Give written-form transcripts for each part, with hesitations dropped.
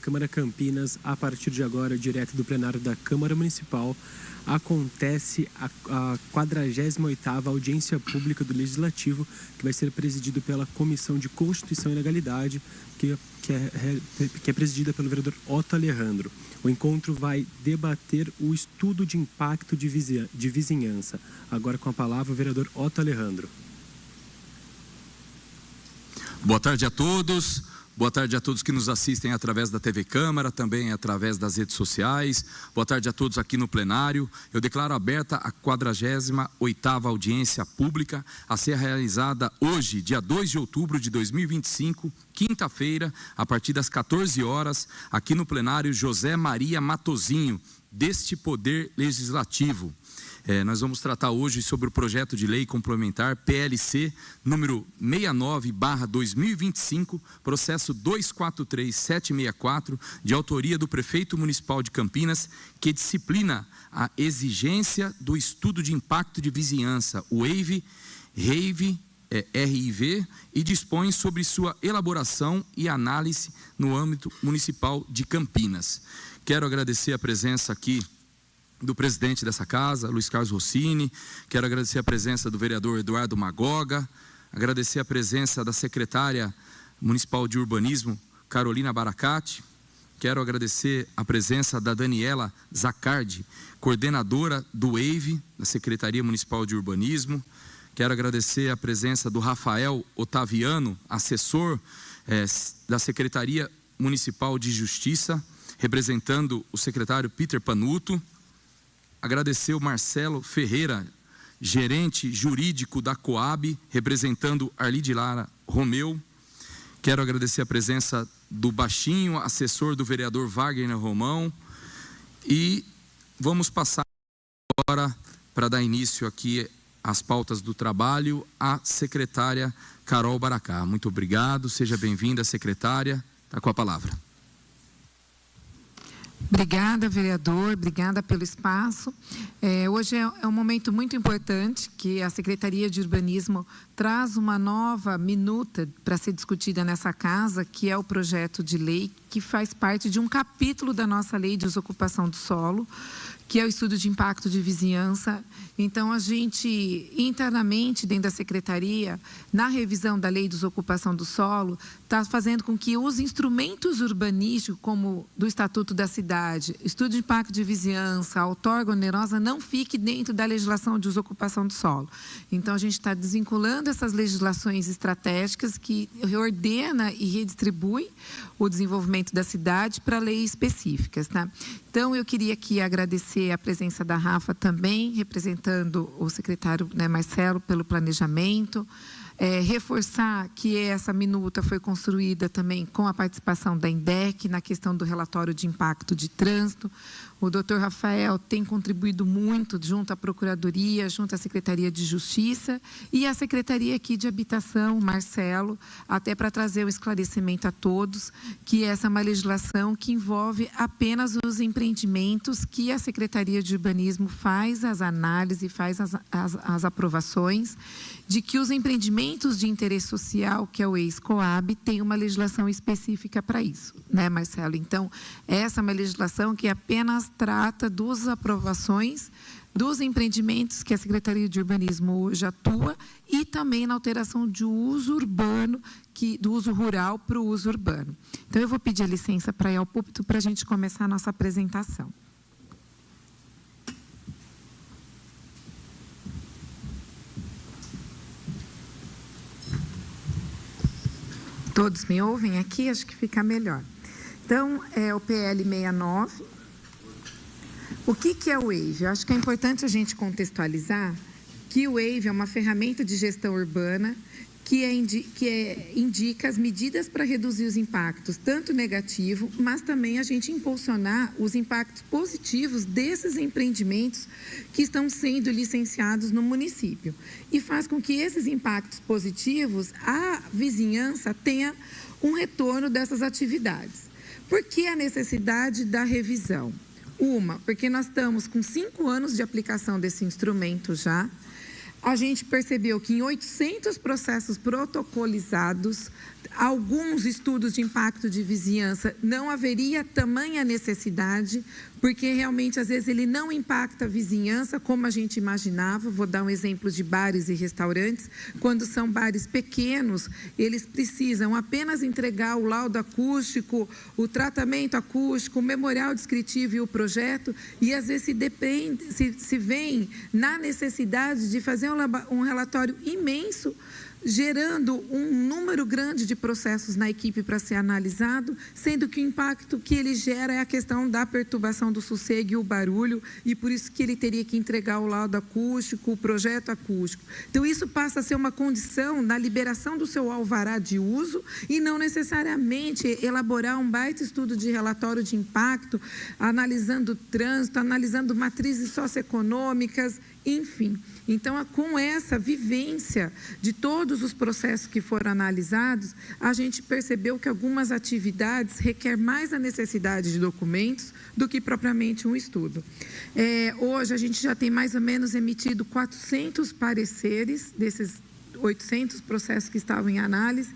Câmara Campinas, a partir de agora, direto do plenário da Câmara Municipal, acontece a 48ª audiência pública do Legislativo, que vai ser presidido pela Comissão de Constituição e Legalidade, que é presidida pelo vereador Otto Alejandro. O encontro vai debater o estudo de impacto de vizinhança. Agora com a palavra o vereador Otto Alejandro. Boa tarde a todos. Boa tarde a todos que nos assistem através da TV Câmara, também através das redes sociais. Boa tarde a todos aqui no plenário. Eu declaro aberta a 48ª audiência pública a ser realizada hoje, dia 2 de outubro de 2025, quinta-feira, a partir das 14 horas, aqui no plenário José Maria Matosinho, deste Poder Legislativo. Nós vamos tratar hoje sobre o projeto de lei complementar PLC número 69/2025, processo 243764, de autoria do prefeito municipal de Campinas, que disciplina a exigência do estudo de impacto de vizinhança, o RIV, e dispõe sobre sua elaboração e análise no âmbito municipal de Campinas. Quero agradecer a presença aqui do presidente dessa casa, Luiz Carlos Rossini. Quero agradecer a presença do vereador Eduardo Magoga, agradecer a presença da secretária municipal de urbanismo, Carolina Baracate. Quero agradecer a presença da Daniela Zacardi, coordenadora do WAVE, da Secretaria Municipal de Urbanismo. Quero agradecer a presença do Rafael Otaviano, assessor da Secretaria Municipal de Justiça, representando o secretário Peter Panuto. Agradecer o Marcelo Ferreira, gerente jurídico da Coab, representando Arlide Lara Romeu. Quero agradecer a presença do Baixinho, assessor do vereador Wagner Romão. E vamos passar agora, para dar início aqui às pautas do trabalho, a secretária Carol Baracá. Muito obrigado, seja bem-vinda, secretária. Está com a palavra. Obrigada, vereador, obrigada pelo espaço. Hoje é um momento muito importante que a Secretaria de Urbanismo traz uma nova minuta para ser discutida nessa casa, que é o projeto de lei que faz parte de um capítulo da nossa lei de desocupação do solo, que é o estudo de impacto de vizinhança. Então, a gente, internamente, dentro da Secretaria, na revisão da lei de desocupação do solo, está fazendo com que os instrumentos urbanísticos, como do Estatuto da Cidade, estudo de impacto de vizinhança, a outorga onerosa, não fique dentro da legislação de desocupação do solo. Então, a gente está desvinculando essas legislações estratégicas que reordena e redistribui o desenvolvimento da cidade para leis específicas, tá? Então, eu queria aqui agradecer a presença da Rafa também, representando o secretário, Marcelo, pelo planejamento. Reforçar que essa minuta foi construída também com a participação da INDEC na questão do relatório de impacto de trânsito. O doutor Rafael tem contribuído muito junto à Procuradoria, junto à Secretaria de Justiça e à Secretaria aqui de Habitação, Marcelo, até para trazer o esclarecimento a todos, que essa é uma legislação que envolve apenas os empreendimentos que a Secretaria de Urbanismo faz as análises, faz as aprovações, de que os empreendimentos de interesse social, que é o ex-Coab, tem uma legislação específica para isso, né, Marcelo? Então, essa é uma legislação que apenas trata das aprovações dos empreendimentos que a Secretaria de Urbanismo hoje atua e também na alteração de uso urbano, do uso rural para o uso urbano. Então, eu vou pedir a licença para ir ao púlpito para a gente começar a nossa apresentação. Todos me ouvem aqui? Acho que fica melhor. Então, é o PL 69. O que é o WAVE? Eu acho que é importante a gente contextualizar que o WAVE é uma ferramenta de gestão urbana que indica as medidas para reduzir os impactos, tanto negativo, mas também a gente impulsionar os impactos positivos desses empreendimentos que estão sendo licenciados no município. E faz com que esses impactos positivos, a vizinhança tenha um retorno dessas atividades. Por que a necessidade da revisão? Porque nós estamos com 5 anos de aplicação desse instrumento já. A gente percebeu que em 800 processos protocolizados, alguns estudos de impacto de vizinhança não haveria tamanha necessidade, porque realmente às vezes ele não impacta a vizinhança como a gente imaginava. Vou dar um exemplo de bares e restaurantes. Quando são bares pequenos, eles precisam apenas entregar o laudo acústico, o tratamento acústico, o memorial descritivo e o projeto, e às vezes se vem na necessidade de fazer um relatório imenso, gerando um número grande de processos na equipe para ser analisado, sendo que o impacto que ele gera é a questão da perturbação do sossego e o barulho, e por isso que ele teria que entregar o laudo acústico, o projeto acústico. Então, isso passa a ser uma condição na liberação do seu alvará de uso e não necessariamente elaborar um baita estudo de relatório de impacto, analisando o trânsito, analisando matrizes socioeconômicas, enfim. Então, com essa vivência de todos os processos que foram analisados, a gente percebeu que algumas atividades requerem mais a necessidade de documentos do que propriamente um estudo. Hoje, a gente já tem mais ou menos emitido 400 pareceres desses 800 processos que estavam em análise.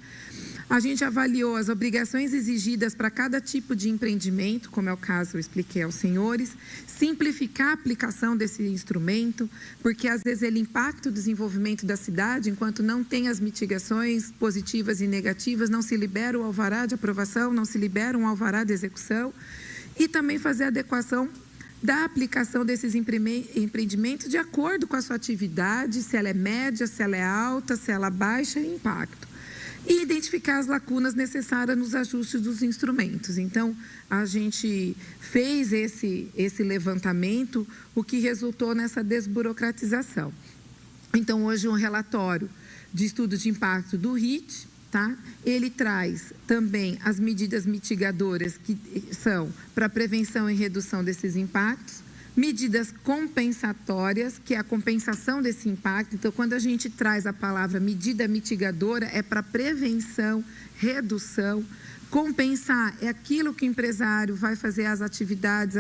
A gente avaliou as obrigações exigidas para cada tipo de empreendimento, como é o caso eu expliquei aos senhores, simplificar a aplicação desse instrumento, porque às vezes ele impacta o desenvolvimento da cidade, enquanto não tem as mitigações positivas e negativas, não se libera o alvará de aprovação, não se libera um alvará de execução, e também fazer a adequação da aplicação desses empreendimentos de acordo com a sua atividade, se ela é média, se ela é alta, se ela baixa em impacto. E identificar as lacunas necessárias nos ajustes dos instrumentos. Então, a gente fez esse levantamento, o que resultou nessa desburocratização. Então, hoje, um relatório de estudo de impacto do RIT, tá? Ele traz também as medidas mitigadoras que são para prevenção e redução desses impactos, medidas compensatórias, que é a compensação desse impacto. Então, quando a gente traz a palavra medida mitigadora, é para prevenção, redução. Compensar é aquilo que o empresário vai fazer as atividades,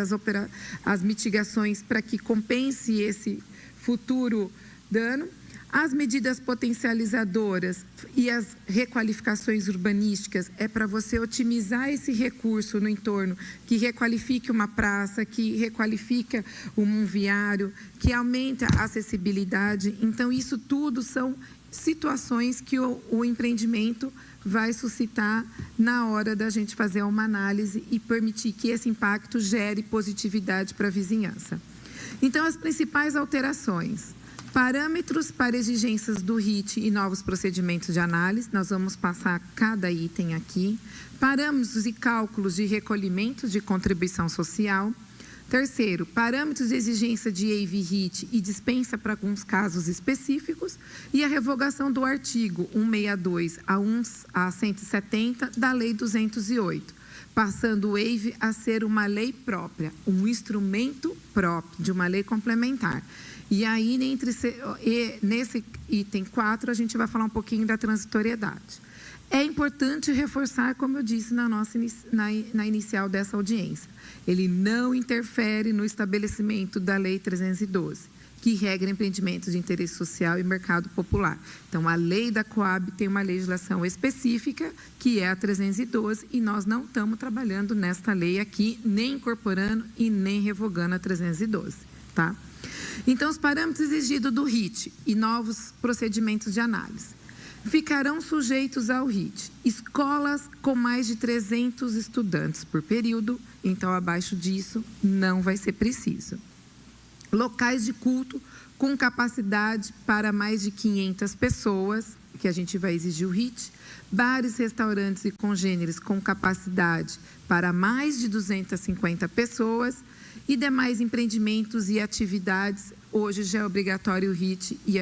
as mitigações para que compense esse futuro dano. As medidas potencializadoras e as requalificações urbanísticas é para você otimizar esse recurso no entorno, que requalifique uma praça, que requalifica um viário, que aumenta a acessibilidade. Então, isso tudo são situações que o empreendimento vai suscitar na hora da gente fazer uma análise e permitir que esse impacto gere positividade para a vizinhança. Então, as principais alterações: parâmetros para exigências do RIT e novos procedimentos de análise. Nós vamos passar cada item aqui. Parâmetros e cálculos de recolhimento de contribuição social. Terceiro, parâmetros de exigência de EIV-RIT e dispensa para alguns casos específicos. E a revogação do artigo 162 a 170 da Lei 208, passando o EIV a ser uma lei própria, um instrumento próprio de uma lei complementar. E aí, nesse item 4, a gente vai falar um pouquinho da transitoriedade. É importante reforçar, como eu disse na inicial dessa audiência, ele não interfere no estabelecimento da Lei 312, que regra empreendimentos de interesse social e mercado popular. Então, a lei da Coab tem uma legislação específica, que é a 312, e nós não estamos trabalhando nesta lei aqui, nem incorporando e nem revogando a 312, tá? Então, os parâmetros exigidos do RIT e novos procedimentos de análise ficarão sujeitos ao RIT. Escolas com mais de 300 estudantes por período, então, abaixo disso, não vai ser preciso. Locais de culto com capacidade para mais de 500 pessoas, que a gente vai exigir o RIT. Bares, restaurantes e congêneres com capacidade para mais de 250 pessoas. E demais empreendimentos e atividades, hoje já é obrigatório o RIT e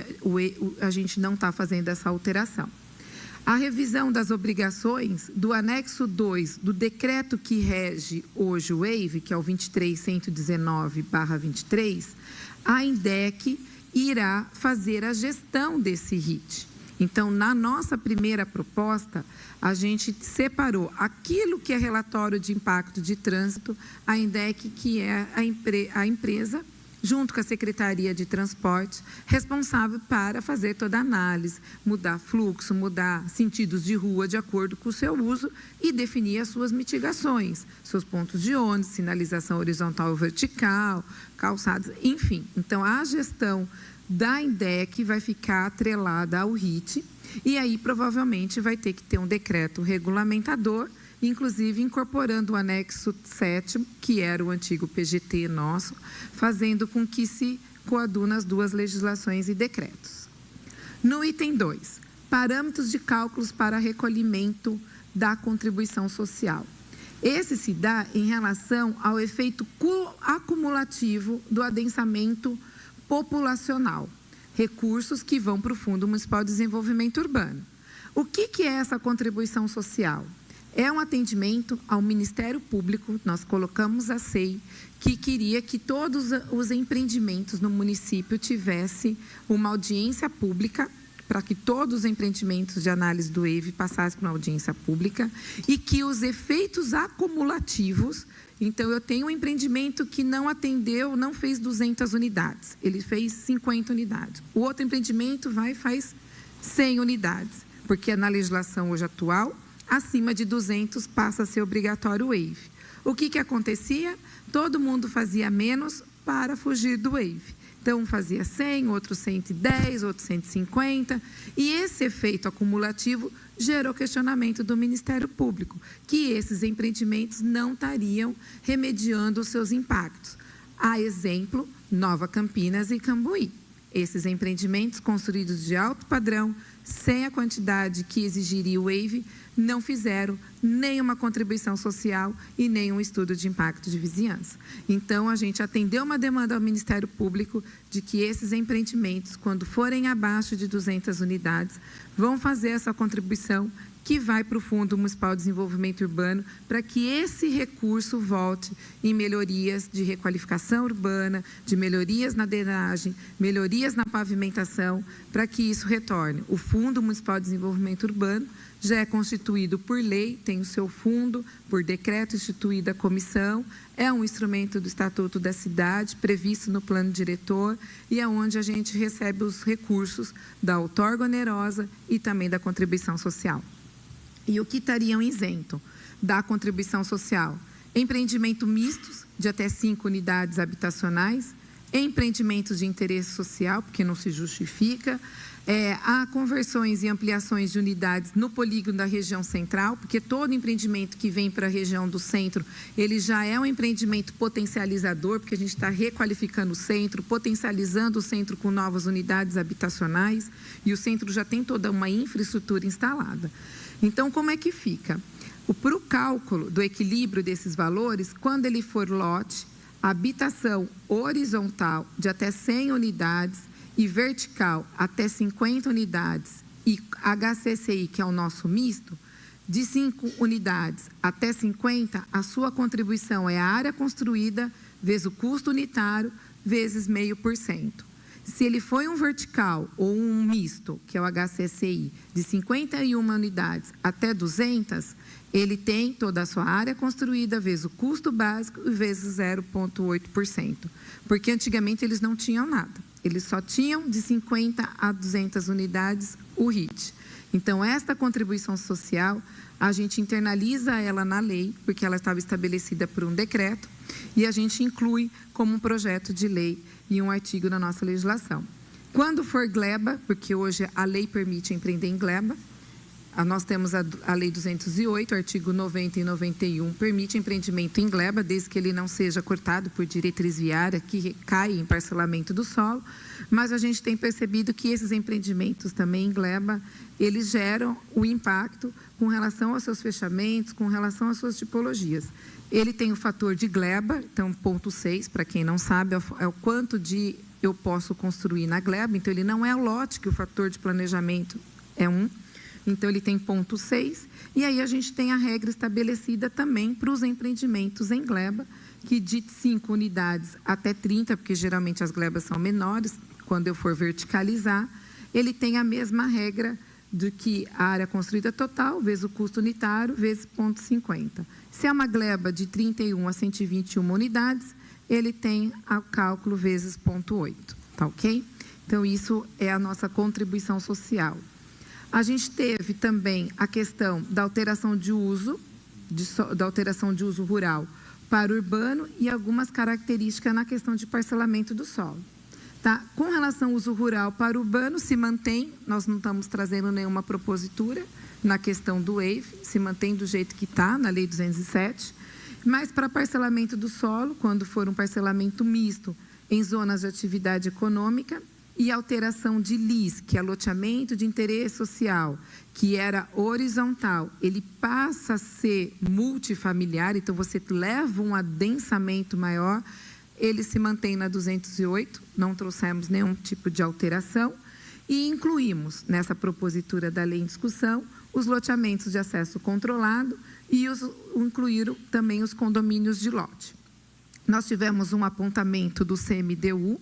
a gente não está fazendo essa alteração. A revisão das obrigações do anexo 2 do decreto que rege hoje o EIV, que é o 23.119/23, a INDEC irá fazer a gestão desse RIT. Então, na nossa primeira proposta, a gente separou aquilo que é relatório de impacto de trânsito, a INDEC, que é a empresa junto com a Secretaria de Transporte, responsável para fazer toda a análise, mudar fluxo, mudar sentidos de rua de acordo com o seu uso e definir as suas mitigações, seus pontos de ônibus, sinalização horizontal ou vertical, calçadas, enfim. Então, a gestão da INDEC vai ficar atrelada ao RIT e aí provavelmente vai ter que ter um decreto regulamentador, inclusive incorporando o anexo 7º, que era o antigo PGT nosso, fazendo com que se coadune as duas legislações e decretos. No item 2, parâmetros de cálculos para recolhimento da contribuição social. Esse se dá em relação ao efeito acumulativo do adensamento populacional, recursos que vão para o Fundo Municipal de Desenvolvimento Urbano. O que é essa contribuição social? É um atendimento ao Ministério Público, nós colocamos a SEI, que queria que todos os empreendimentos no município tivessem uma audiência pública, para que todos os empreendimentos de análise do EIV passassem para uma audiência pública e que os efeitos acumulativos, então eu tenho um empreendimento que não atendeu, não fez 200 unidades, ele fez 50 unidades. O outro empreendimento vai e faz 100 unidades, porque na legislação hoje atual, acima de 200 passa a ser obrigatório o EIV. O que acontecia? Todo mundo fazia menos para fugir do EIV. Então, um fazia 100, outro 110, outro 150. E esse efeito acumulativo gerou questionamento do Ministério Público, que esses empreendimentos não estariam remediando os seus impactos. A exemplo, Nova Campinas e Cambuí. Esses empreendimentos construídos de alto padrão, sem a quantidade que exigiria o EIV, não fizeram nenhuma contribuição social e nenhum estudo de impacto de vizinhança. Então, a gente atendeu uma demanda ao Ministério Público de que esses empreendimentos, quando forem abaixo de 200 unidades, vão fazer essa contribuição que vai para o Fundo Municipal de Desenvolvimento Urbano, para que esse recurso volte em melhorias de requalificação urbana, de melhorias na drenagem, melhorias na pavimentação, para que isso retorne. O Fundo Municipal de Desenvolvimento Urbano já é constituído por lei, tem o seu fundo, por decreto instituída a comissão, é um instrumento do Estatuto da Cidade, previsto no plano diretor, e é onde a gente recebe os recursos da outorga onerosa e também da contribuição social. E o que estariam isento da contribuição social? Empreendimento mistos, de até 5 unidades habitacionais, empreendimentos de interesse social, porque não se justifica, há conversões e ampliações de unidades no polígono da região central, porque todo empreendimento que vem para a região do centro, ele já é um empreendimento potencializador, porque a gente está requalificando o centro, potencializando o centro com novas unidades habitacionais, e o centro já tem toda uma infraestrutura instalada. Então, como é que fica? Para o cálculo do equilíbrio desses valores, quando ele for lote, habitação horizontal de até 100 unidades e vertical até 50 unidades e HCCI, que é o nosso misto, de 5 unidades até 50, a sua contribuição é a área construída vezes o custo unitário vezes 0,5%. Se ele foi um vertical ou um misto, que é o HCCI, de 51 unidades até 200, ele tem toda a sua área construída vezes o custo básico e vezes 0,8%. Porque antigamente eles não tinham nada. Eles só tinham de 50 a 200 unidades o RIT. Então, esta contribuição social, a gente internaliza ela na lei, porque ela estava estabelecida por um decreto, e a gente inclui como um projeto de lei e um artigo na nossa legislação. Quando for gleba, porque hoje a lei permite empreender em gleba, nós temos a Lei 208, artigo 90 e 91, permite empreendimento em gleba, desde que ele não seja cortado por diretriz viária, que cai em parcelamento do solo, mas a gente tem percebido que esses empreendimentos também em gleba, eles geram o impacto com relação aos seus fechamentos, com relação às suas tipologias. Ele tem o fator de gleba, então ponto 6, para quem não sabe, é o quanto de eu posso construir na gleba, então ele não é o lote, que o fator de planejamento é 1, então ele tem ponto 6, e aí a gente tem a regra estabelecida também para os empreendimentos em gleba, que de 5 unidades até 30, porque geralmente as glebas são menores, quando eu for verticalizar, ele tem a mesma regra do que a área construída total, vezes o custo unitário, vezes 0,50. Se é uma gleba de 31 a 121 unidades, ele tem o cálculo vezes 0,8, tá ok? Então, isso é a nossa contribuição social. A gente teve também a questão da alteração de uso, da alteração de uso rural para o urbano e algumas características na questão de parcelamento do solo. Tá? Com relação ao uso rural para o urbano, se mantém, nós não estamos trazendo nenhuma propositura na questão do WAVE, se mantém do jeito que está, na Lei 207, mas para parcelamento do solo, quando for um parcelamento misto em zonas de atividade econômica, e alteração de LIS, que é loteamento de interesse social, que era horizontal, ele passa a ser multifamiliar, então você leva um adensamento maior, ele se mantém na 208, não trouxemos nenhum tipo de alteração, e incluímos nessa propositura da lei em discussão os loteamentos de acesso controlado e incluíram também os condomínios de lote. Nós tivemos um apontamento do CMDU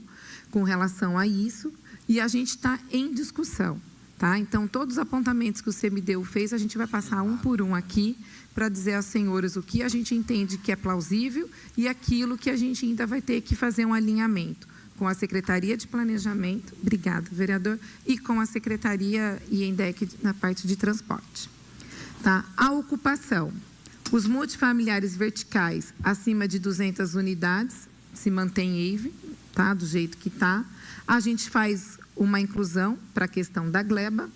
com relação a isso, e a gente está em discussão, tá? Então, todos os apontamentos que o CMDU fez, a gente vai passar um por um aqui, para dizer aos senhores o que a gente entende que é plausível e aquilo que a gente ainda vai ter que fazer um alinhamento com a Secretaria de Planejamento, obrigada, vereador, e com a Secretaria e ENDEC na parte de transporte. Tá? A ocupação, os multifamiliares verticais acima de 200 unidades, se mantém EIVE, tá? Do jeito que está. A gente faz uma inclusão para a questão da gleba.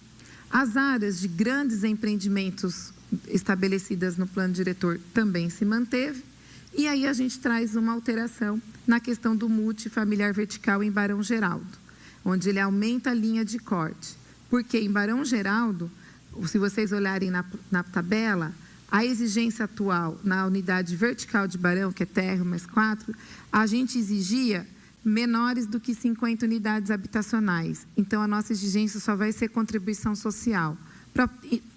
As áreas de grandes empreendimentos estabelecidas no plano diretor também se manteve. E aí a gente traz uma alteração na questão do multifamiliar vertical em Barão Geraldo, onde ele aumenta a linha de corte. Porque em Barão Geraldo, se vocês olharem na tabela, a exigência atual na unidade vertical de Barão, que é térreo mais 4, a gente exigia menores do que 50 unidades habitacionais. Então, a nossa exigência só vai ser contribuição social, para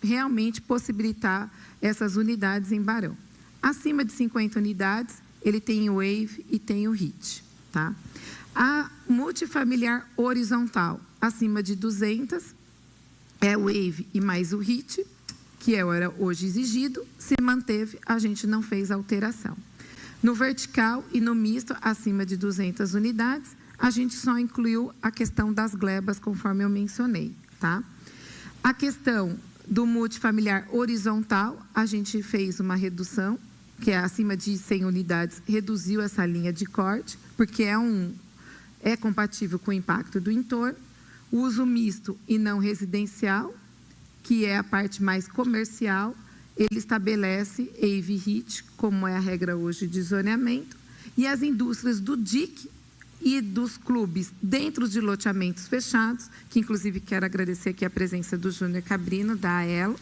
realmente possibilitar essas unidades em Barão. Acima de 50 unidades, ele tem o WAVE e tem o RIT. Tá? A multifamiliar horizontal, acima de 200, é o WAVE e mais o RIT, que era hoje exigido, se manteve, a gente não fez alteração. No vertical e no misto, acima de 200 unidades, a gente só incluiu a questão das glebas, conforme eu mencionei. Tá? A questão do multifamiliar horizontal, a gente fez uma redução, que é acima de 100 unidades, reduziu essa linha de corte, porque é compatível com o impacto do entorno. O uso misto e não residencial, que é a parte mais comercial, ele estabelece EIVE e RIT, como é a regra hoje de zoneamento, e as indústrias do DIC e dos clubes dentro de loteamentos fechados, que inclusive quero agradecer aqui a presença do Júnior Cabrino, da AELO,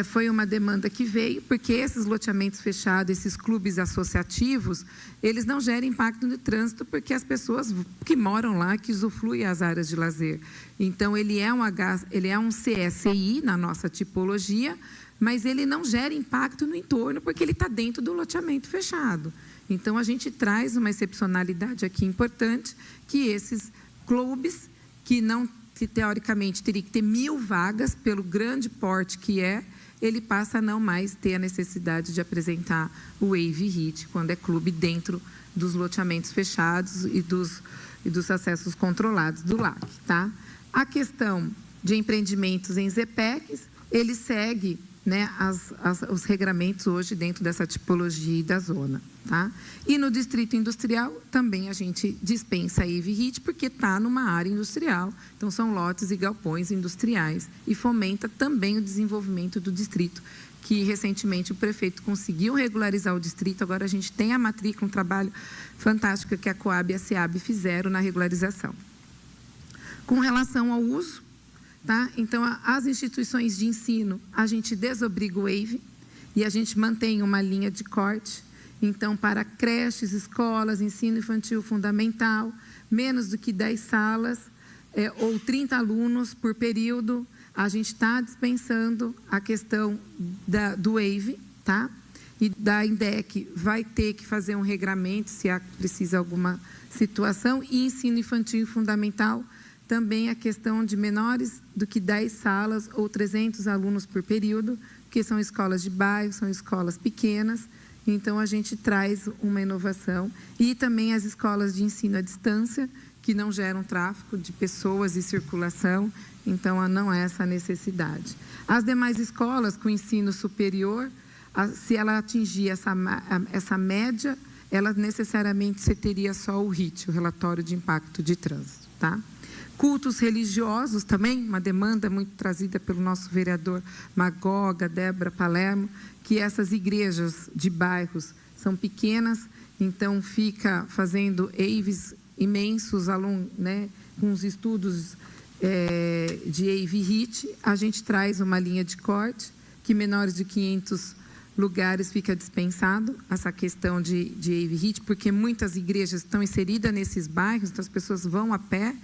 foi uma demanda que veio, porque esses loteamentos fechados, esses clubes associativos, eles não geram impacto no trânsito, porque as pessoas que moram lá, que usufruem as áreas de lazer. Então, ele é um CSI na nossa tipologia, mas ele não gera impacto no entorno, porque ele está dentro do loteamento fechado. Então, a gente traz uma excepcionalidade aqui importante, que esses clubes, que teoricamente teria que ter 1.000 vagas, pelo grande porte que ele passa a não mais ter a necessidade de apresentar o WAVE e RIT, quando é clube dentro dos loteamentos fechados e dos acessos controlados do LAC. Tá? A questão de empreendimentos em ZPECs, ele segue, né, os regramentos hoje dentro dessa tipologia e da zona. Tá? E no distrito industrial, também a gente dispensa a EIVE e RIT, porque está numa área industrial, então são lotes e galpões industriais, e fomenta também o desenvolvimento do distrito, que recentemente o prefeito conseguiu regularizar o distrito, agora a gente tem a matrícula, um trabalho fantástico que a Coab e a SEAB fizeram na regularização. Com relação ao uso, tá? Então, as instituições de ensino, a gente desobriga o WAVE e a gente mantém uma linha de corte. Então, para creches, escolas, ensino infantil fundamental, menos do que 10 salas ou 30 alunos por período, a gente está dispensando a questão do WAVE, tá? E da INDEC vai ter que fazer um regramento, se precisa alguma situação, e ensino infantil fundamental, também a questão de menores do que 10 salas ou 300 alunos por período, porque são escolas de bairro, são escolas pequenas, Então, a gente traz uma inovação. E também as escolas de ensino à distância, que não geram tráfego de pessoas e circulação. Então, não há essa necessidade. As demais escolas com ensino superior, se ela atingir essa média, ela necessariamente você teria só o RIT, o Relatório de Impacto de Trânsito, tá? Cultos religiosos também, uma demanda muito trazida pelo nosso vereador Magoga, Débora Palermo, que essas igrejas de bairros são pequenas, então fica fazendo EIVs imensos, né, com os estudos de EIV RIT. A gente traz uma linha de corte, que menores de 500 lugares fica dispensado essa questão de EIV RIT, porque muitas igrejas estão inseridas nesses bairros, então as pessoas vão a pé,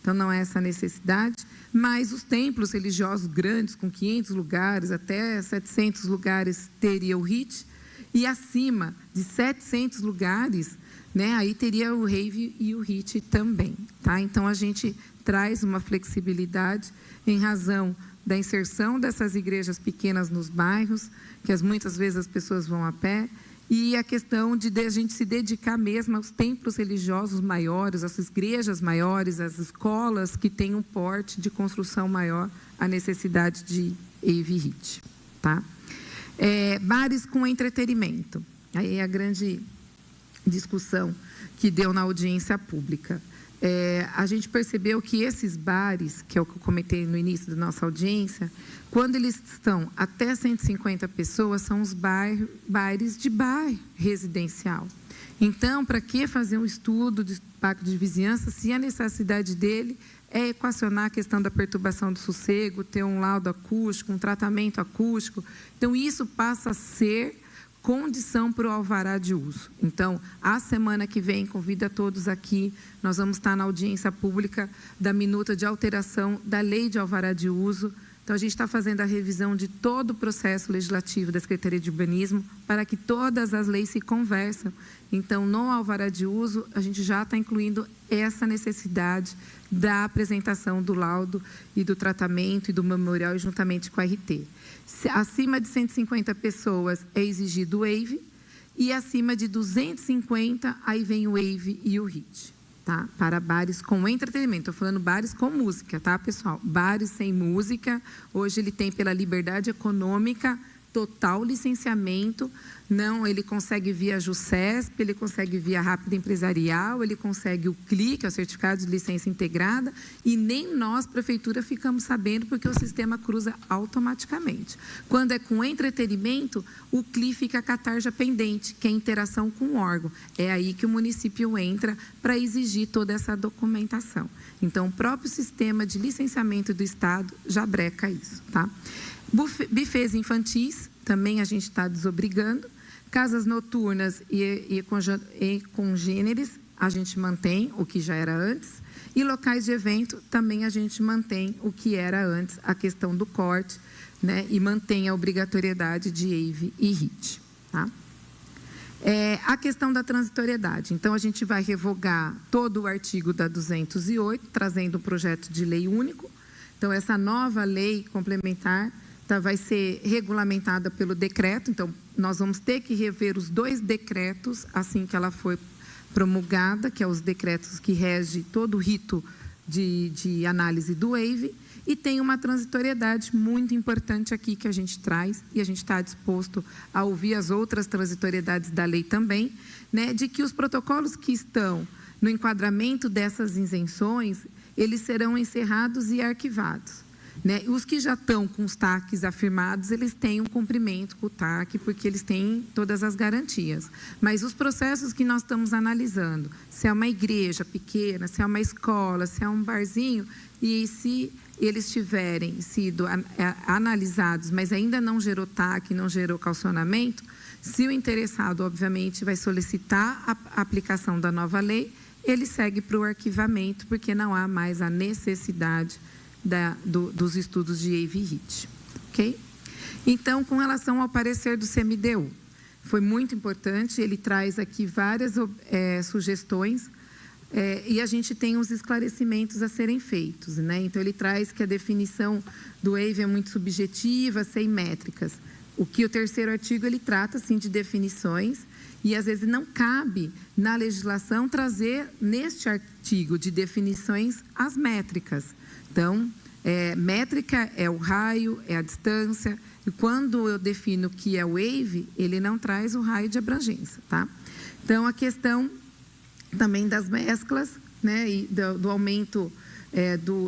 então não é essa necessidade. Mas os templos religiosos grandes, com 500 lugares, até 700 lugares, teria o RIT, e acima de 700 lugares, né, aí teria o REIV e o RIT também, tá? Então, a gente traz uma flexibilidade em razão da inserção dessas igrejas pequenas nos bairros, que muitas vezes as pessoas vão a pé, e a questão de a gente se dedicar mesmo aos templos religiosos maiores, às igrejas maiores, às escolas que têm um porte de construção maior, a necessidade de EIV RIT, tá? Bares com entretenimento. Aí é a grande discussão que deu na audiência pública. A gente percebeu que esses bares, que é o que eu comentei no início da nossa audiência, quando eles estão até 150 pessoas, são os bares de bairro residencial. Então, para que fazer um estudo de pacto de vizinhança se a necessidade dele é equacionar a questão da perturbação do sossego, ter um laudo acústico, um tratamento acústico? Então, isso passa a ser condição para o alvará de uso. Então, a semana que vem, convido a todos aqui, nós vamos estar na audiência pública da minuta de alteração da lei de alvará de uso. Então, a gente está fazendo a revisão de todo o processo legislativo da Secretaria de Urbanismo para que todas as leis se conversam. Então, no alvará de uso, a gente já está incluindo essa necessidade da apresentação do laudo e do tratamento e do memorial juntamente com a RT. Acima de 150 pessoas é exigido o EIV, e acima de 250, aí vem o EIV e o RIT, tá? Para bares com entretenimento. Estou falando bares com música, tá, pessoal? Bares sem música, hoje ele tem pela liberdade econômica, total licenciamento, não, ele consegue via JUSESP, ele consegue via Rápida Empresarial, ele consegue o CLI, que é o Certificado de Licença Integrada, e nem nós, Prefeitura, ficamos sabendo, porque o sistema cruza automaticamente. Quando é com entretenimento, o CLI fica com a tarja pendente, que é a interação com o órgão. É aí que o município entra para exigir toda essa documentação. Então, o próprio sistema de licenciamento do Estado já breca isso, tá? Bufês infantis, também a gente está desobrigando. Casas noturnas e congêneres, a gente mantém o que já era antes. E locais de evento, também a gente mantém o que era antes, a questão do corte, né? E mantém a obrigatoriedade de EIV e RIT, tá? A questão da transitoriedade. Então, a gente vai revogar todo o artigo da 208, trazendo um projeto de lei único. Então, essa nova lei complementar vai ser regulamentada pelo decreto. Então, nós vamos ter que rever os 2 decretos assim que ela foi promulgada, que é os decretos que regem todo o rito de análise do EIV. E tem uma transitoriedade muito importante aqui que a gente traz, e a gente está disposto a ouvir as outras transitoriedades da lei também, né, de que os protocolos que estão no enquadramento dessas isenções, eles serão encerrados e arquivados. Né? Os que já estão com os TACs afirmados, eles têm um cumprimento com o TAC, porque eles têm todas as garantias. Mas os processos que nós estamos analisando, se é uma igreja pequena, se é uma escola, se é um barzinho, e se eles tiverem sido analisados, mas ainda não gerou TAC, não gerou calcionamento, se o interessado, obviamente, vai solicitar a aplicação da nova lei, ele segue para o arquivamento, porque não há mais a necessidade dos estudos de EIV e RIT, ok? Então, com relação ao parecer do CMDU, foi muito importante, ele traz aqui várias sugestões, e a gente tem os esclarecimentos a serem feitos, né? Então, ele traz que a definição do EIV é muito subjetiva, sem métricas. O que o terceiro artigo ele trata assim de definições e às vezes não cabe na legislação trazer neste artigo de definições as métricas. Então, métrica é o raio, é a distância, e quando eu defino o que é o wave, ele não traz o raio de abrangência, tá? Então, a questão também das mesclas, né, e do aumento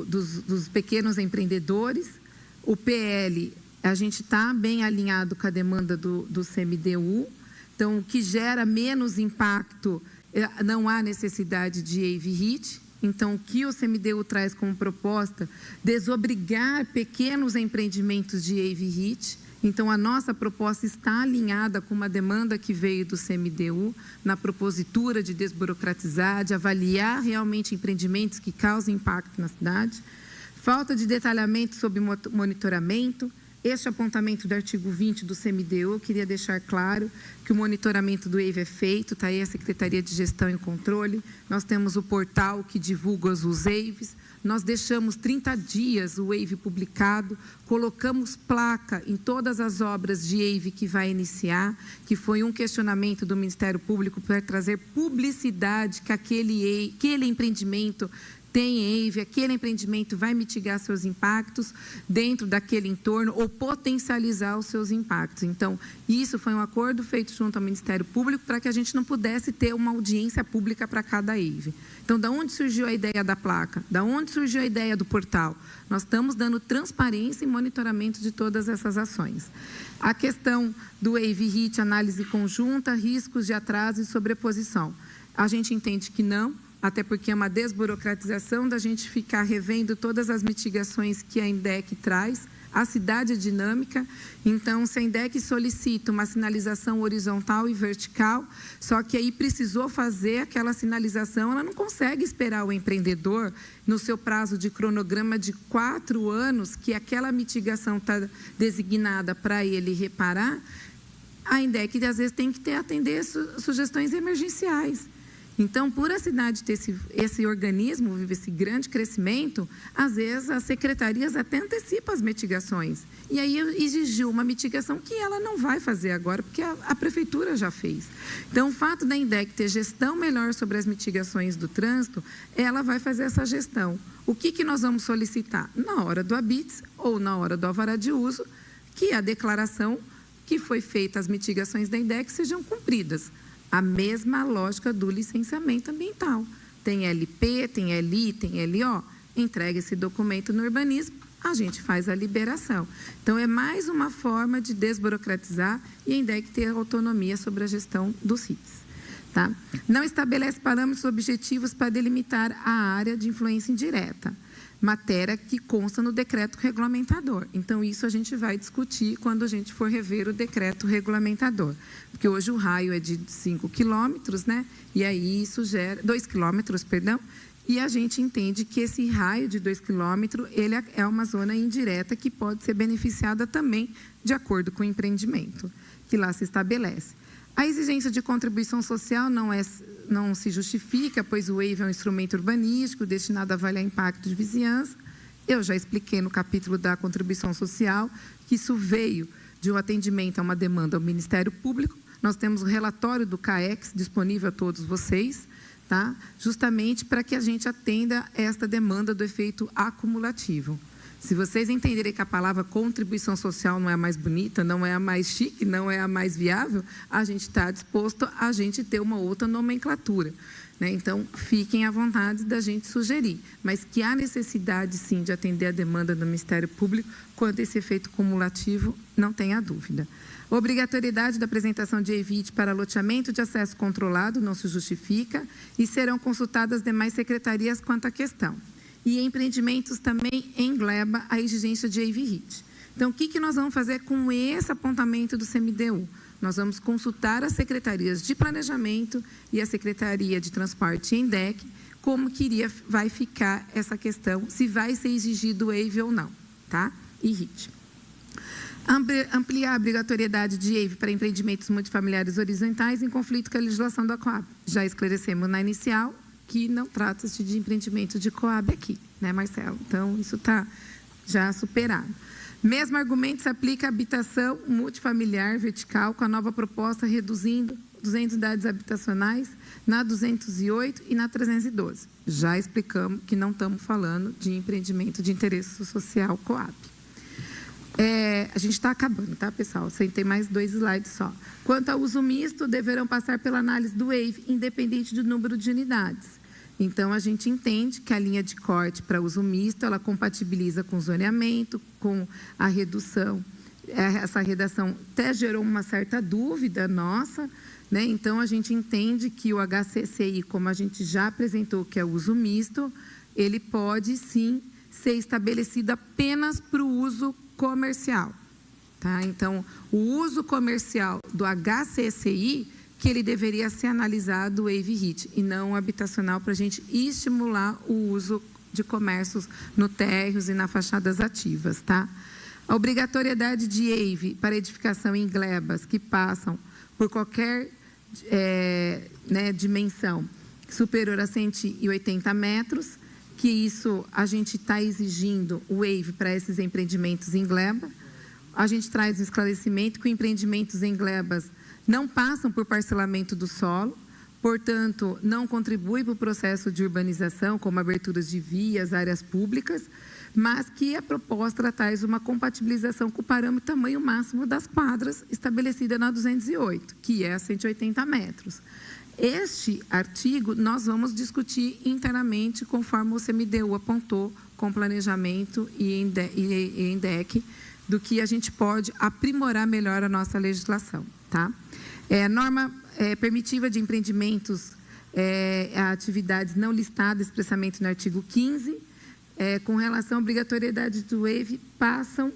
dos pequenos empreendedores, o PL, a gente está bem alinhado com a demanda do CMDU, então, o que gera menos impacto, não há necessidade de wave hit. Então, o que o CMDU traz como proposta? Desobrigar pequenos empreendimentos de wave hit. Então, a nossa proposta está alinhada com uma demanda que veio do CMDU, na propositura de desburocratizar, de avaliar realmente empreendimentos que causam impacto na cidade. Falta de detalhamento sobre monitoramento. Este apontamento do artigo 20 do CMDU, eu queria deixar claro que o monitoramento do wave é feito, está aí a Secretaria de Gestão e Controle, nós temos o portal que divulga os waves, nós deixamos 30 dias o wave publicado, colocamos placa em todas as obras de wave que vai iniciar, que foi um questionamento do Ministério Público para trazer publicidade que aquele empreendimento tem wave, aquele empreendimento vai mitigar seus impactos dentro daquele entorno ou potencializar os seus impactos. Então, isso foi um acordo feito junto ao Ministério Público para que a gente não pudesse ter uma audiência pública para cada wave. Então, da onde surgiu a ideia da placa? Da onde surgiu a ideia do portal? Nós estamos dando transparência e monitoramento de todas essas ações. A questão do wave hit, análise conjunta, riscos de atraso e sobreposição. A gente entende que não, até porque é uma desburocratização da gente ficar revendo todas as mitigações que a INDEC traz. A cidade é dinâmica, então se a INDEC solicita uma sinalização horizontal e vertical, só que aí precisou fazer aquela sinalização, ela não consegue esperar o empreendedor no seu prazo de cronograma de 4 anos, que aquela mitigação está designada para ele reparar, a INDEC às vezes tem que atender sugestões emergenciais. Então, por a cidade ter esse organismo, vive esse grande crescimento, às vezes as secretarias até antecipam as mitigações. E aí exigiu uma mitigação que ela não vai fazer agora, porque a prefeitura já fez. Então, o fato da INDEC ter gestão melhor sobre as mitigações do trânsito, ela vai fazer essa gestão. O que nós vamos solicitar? Na hora do habite ou na hora do alvará de uso, que a declaração que foi feita, as mitigações da INDEC sejam cumpridas. A mesma lógica do licenciamento ambiental. Tem LP, tem LI, tem LO, entrega esse documento no urbanismo, a gente faz a liberação. Então, é mais uma forma de desburocratizar e a INDEC ter autonomia sobre a gestão dos RITs. Tá? Não estabelece parâmetros objetivos para delimitar a área de influência indireta, matéria que consta no decreto regulamentador. Então, isso a gente vai discutir quando a gente for rever o decreto regulamentador. Porque hoje o raio é de 5 quilômetros, né? E aí isso gera 2 quilômetros, perdão, e a gente entende que esse raio de 2 quilômetros, ele é uma zona indireta que pode ser beneficiada também de acordo com o empreendimento que lá se estabelece. A exigência de contribuição social não se justifica, pois o wave é um instrumento urbanístico destinado a avaliar impacto de vizinhança. Eu já expliquei no capítulo da contribuição social que isso veio de um atendimento a uma demanda ao Ministério Público. Nós temos o relatório do CAEX disponível a todos vocês, tá? Justamente para que a gente atenda esta demanda do efeito acumulativo. Se vocês entenderem que a palavra contribuição social não é a mais bonita, não é a mais chique, não é a mais viável, a gente está disposto a gente ter uma outra nomenclatura, né? Então, fiquem à vontade da gente sugerir, mas que há necessidade, sim, de atender a demanda do Ministério Público quanto a esse efeito cumulativo, não tenha dúvida. Obrigatoriedade da apresentação de EVIT para loteamento de acesso controlado não se justifica e serão consultadas as demais secretarias quanto à questão. E empreendimentos também engleba a exigência de wave-hit. Então, o que nós vamos fazer com esse apontamento do CMDU? Nós vamos consultar as secretarias de planejamento e a Secretaria de Transporte e INDEC, como vai ficar essa questão, se vai ser exigido wave ou não, tá? E HIT. Ampliar a obrigatoriedade de wave para empreendimentos multifamiliares horizontais em conflito com a legislação da Coab. Já esclarecemos na inicial que não trata-se de empreendimento de Coab aqui, né, Marcelo? Então, isso está já superado. Mesmo argumento se aplica à habitação multifamiliar vertical, com a nova proposta reduzindo 200 unidades habitacionais na 208 e na 312. Já explicamos que não estamos falando de empreendimento de interesse social Coab. A gente está acabando, tá, pessoal? Sem ter mais 2 slides só. Quanto ao uso misto, deverão passar pela análise do WAVE, independente do número de unidades. Então, a gente entende que a linha de corte para uso misto, ela compatibiliza com o zoneamento, com a redução. Essa redação até gerou uma certa dúvida nossa, né? Então, a gente entende que o HCCI, como a gente já apresentou, que é o uso misto, ele pode, sim, ser estabelecido apenas para o uso comercial. Tá? Então, o uso comercial do HCCI, que ele deveria ser analisado o WAVE HIT, e não o habitacional, para a gente estimular o uso de comércios no térreos e nas fachadas ativas. Tá? A obrigatoriedade de WAVE para edificação em glebas que passam por qualquer dimensão superior a 180 metros, que isso a gente está exigindo o WAVE para esses empreendimentos em gleba. A gente traz o esclarecimento que os empreendimentos em glebas não passam por parcelamento do solo, portanto, não contribuem para o processo de urbanização, como aberturas de vias, áreas públicas, mas que a proposta traz uma compatibilização com o parâmetro tamanho máximo das quadras estabelecida na 208, que é 180 metros. Este artigo nós vamos discutir internamente, conforme o CMDU apontou, com planejamento e em DEC, do que a gente pode aprimorar melhor a nossa legislação. Tá? Norma permitiva de empreendimentos a atividades não listadas expressamente no artigo 15, com relação à obrigatoriedade do WAVE, passam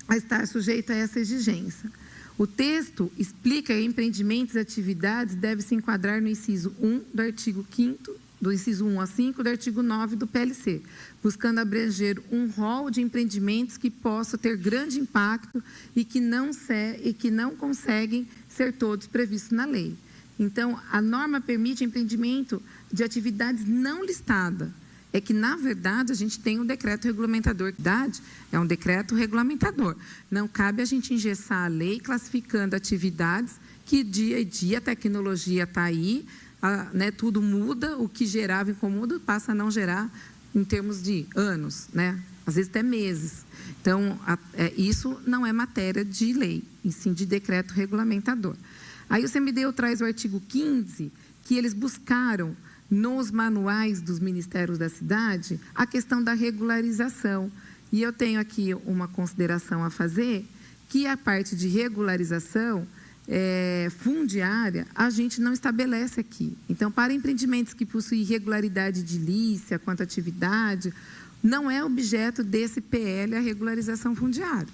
a estar sujeita a essa exigência. O texto explica que empreendimentos e atividades devem se enquadrar no inciso 1 do artigo 5º, do inciso 1 a 5 do artigo 9 do PLC, buscando abranger um rol de empreendimentos que possam ter grande impacto e que não conseguem ser todos previstos na lei. Então, a norma permite empreendimento de atividades não listadas. É que, na verdade, a gente tem um decreto regulamentador. É um decreto regulamentador. Não cabe a gente engessar a lei classificando atividades que dia a dia a tecnologia está aí, tudo muda, o que gerava incomodo passa a não gerar em termos de anos, né? Às vezes até meses. Então, isso não é matéria de lei, e sim de decreto regulamentador. Aí o CMDU traz o artigo 15, que eles buscaram nos manuais dos ministérios da cidade a questão da regularização. E eu tenho aqui uma consideração a fazer, que a parte de regularização fundiária, a gente não estabelece aqui. Então, para empreendimentos que possuem irregularidade edilícia quanto à atividade, não é objeto desse PL a regularização fundiária.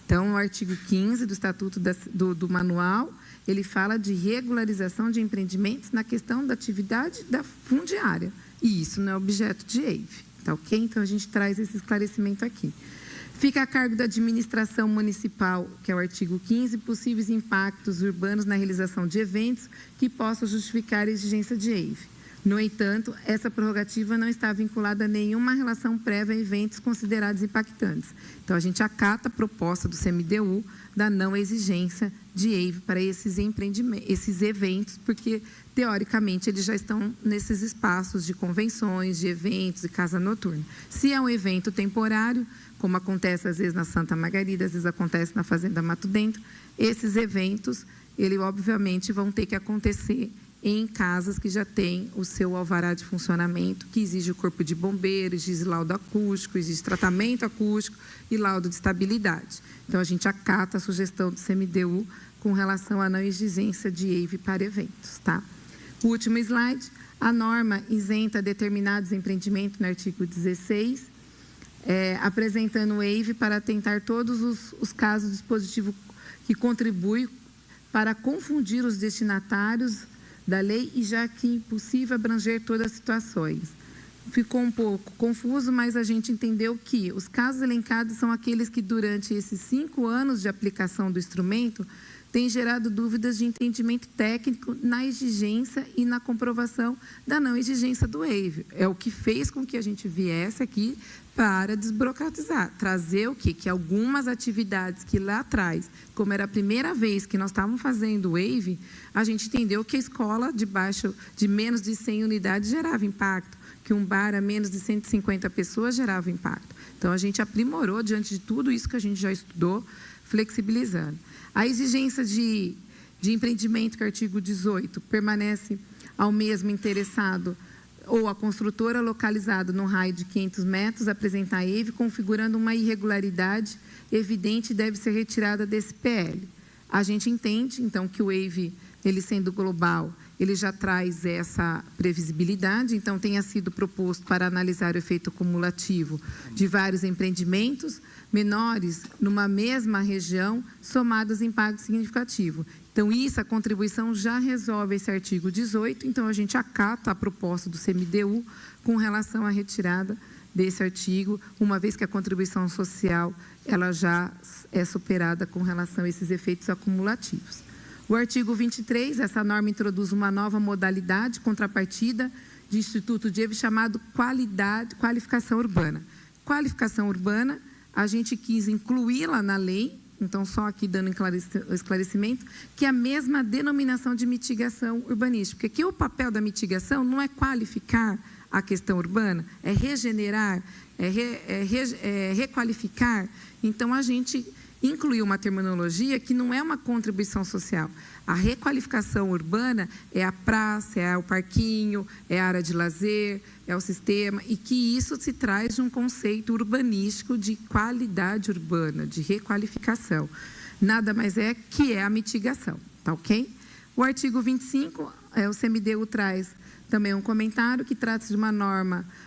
Então, o artigo 15 do Estatuto do Manual, ele fala de regularização de empreendimentos na questão da atividade da fundiária. E isso não é objeto de WAVE. Tá ok? Então, a gente traz esse esclarecimento aqui. Fica a cargo da administração municipal, que é o artigo 15, possíveis impactos urbanos na realização de eventos que possam justificar a exigência de WAVE. No entanto, essa prerrogativa não está vinculada a nenhuma relação prévia a eventos considerados impactantes. Então, a gente acata a proposta do CMDU da não exigência de WAVE para esses eventos, porque, teoricamente, eles já estão nesses espaços de convenções, de eventos, de casa noturna. Se é um evento temporário, como acontece às vezes na Santa Margarida, às vezes acontece na Fazenda Mato Dentro, esses eventos, eles obviamente vão ter que acontecer em casas que já têm o seu alvará de funcionamento, que exige o corpo de bombeiro, exige laudo acústico, exige tratamento acústico e laudo de estabilidade. Então, a gente acata a sugestão do CMDU com relação à não exigência de WAVE para eventos. Tá? O último slide, a norma isenta determinados empreendimentos no artigo 16, apresentando WAVE para atentar todos os casos do dispositivo que contribui para confundir os destinatários da lei e já que impossível abranger todas as situações. Ficou um pouco confuso, mas a gente entendeu que os casos elencados são aqueles que durante esses 5 anos de aplicação do instrumento tem gerado dúvidas de entendimento técnico na exigência e na comprovação da não exigência do waiver. É o que fez com que a gente viesse aqui para desburocratizar, trazer o quê? Que algumas atividades que lá atrás, como era a primeira vez que nós estávamos fazendo waiver, a gente entendeu que a escola de menos de 100 unidades gerava impacto, que um bar a menos de 150 pessoas gerava impacto. Então, a gente aprimorou diante de tudo isso que a gente já estudou, flexibilizando. A exigência de empreendimento, que é o artigo 18, permanece ao mesmo interessado ou a construtora localizado no raio de 500 metros apresentar EIV, configurando uma irregularidade evidente, deve ser retirada desse PL. A gente entende, então, que o EIV, ele sendo global, ele já traz essa previsibilidade, então tenha sido proposto para analisar o efeito cumulativo de vários empreendimentos menores numa mesma região, somados em impacto significativo. Então, a contribuição já resolve esse artigo 18, então a gente acata a proposta do CMDU com relação à retirada desse artigo, uma vez que a contribuição social ela já é superada com relação a esses efeitos acumulativos. O artigo 23, essa norma introduz uma nova modalidade, contrapartida de instituto de EIV, chamado qualificação urbana. Qualificação urbana, a gente quis incluí-la na lei, então só aqui dando esclarecimento, que é a mesma denominação de mitigação urbanística. Porque aqui o papel da mitigação não é qualificar a questão urbana, é regenerar, é requalificar. Então, a gente incluiu uma terminologia que não é uma contribuição social. A requalificação urbana é a praça, é o parquinho, é a área de lazer, é o sistema, e que isso se traz de um conceito urbanístico de qualidade urbana, de requalificação. Nada mais é que é a mitigação, tá ok? O artigo 25, o CMDU traz também um comentário que trata-se de uma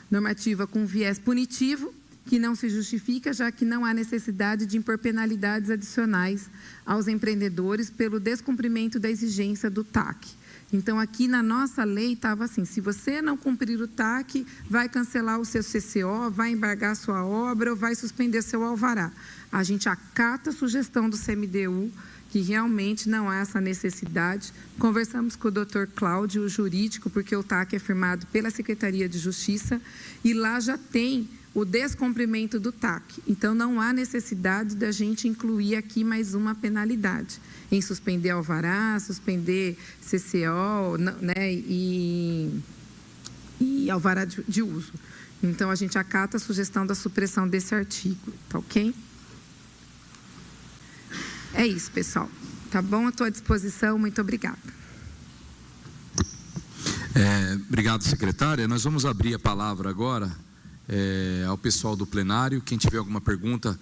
normativa com viés punitivo, que não se justifica, já que não há necessidade de impor penalidades adicionais aos empreendedores pelo descumprimento da exigência do TAC. Então, aqui na nossa lei estava assim, se você não cumprir o TAC, vai cancelar o seu CCO, vai embargar sua obra ou vai suspender seu alvará. A gente acata a sugestão do CMDU, que realmente não há essa necessidade. Conversamos com o Dr. Cláudio, o jurídico, porque o TAC é firmado pela Secretaria de Justiça, e lá já tem o descumprimento do TAC. Então, não há necessidade da gente incluir aqui mais uma penalidade em suspender alvará, suspender CCO, né, e alvará de uso. Então, a gente acata a sugestão da supressão desse artigo, tá ok? É isso, pessoal. Tá bom? À tua disposição. Muito obrigada. Obrigado, secretária. Nós vamos abrir a palavra agora ao pessoal do plenário. Quem tiver alguma pergunta,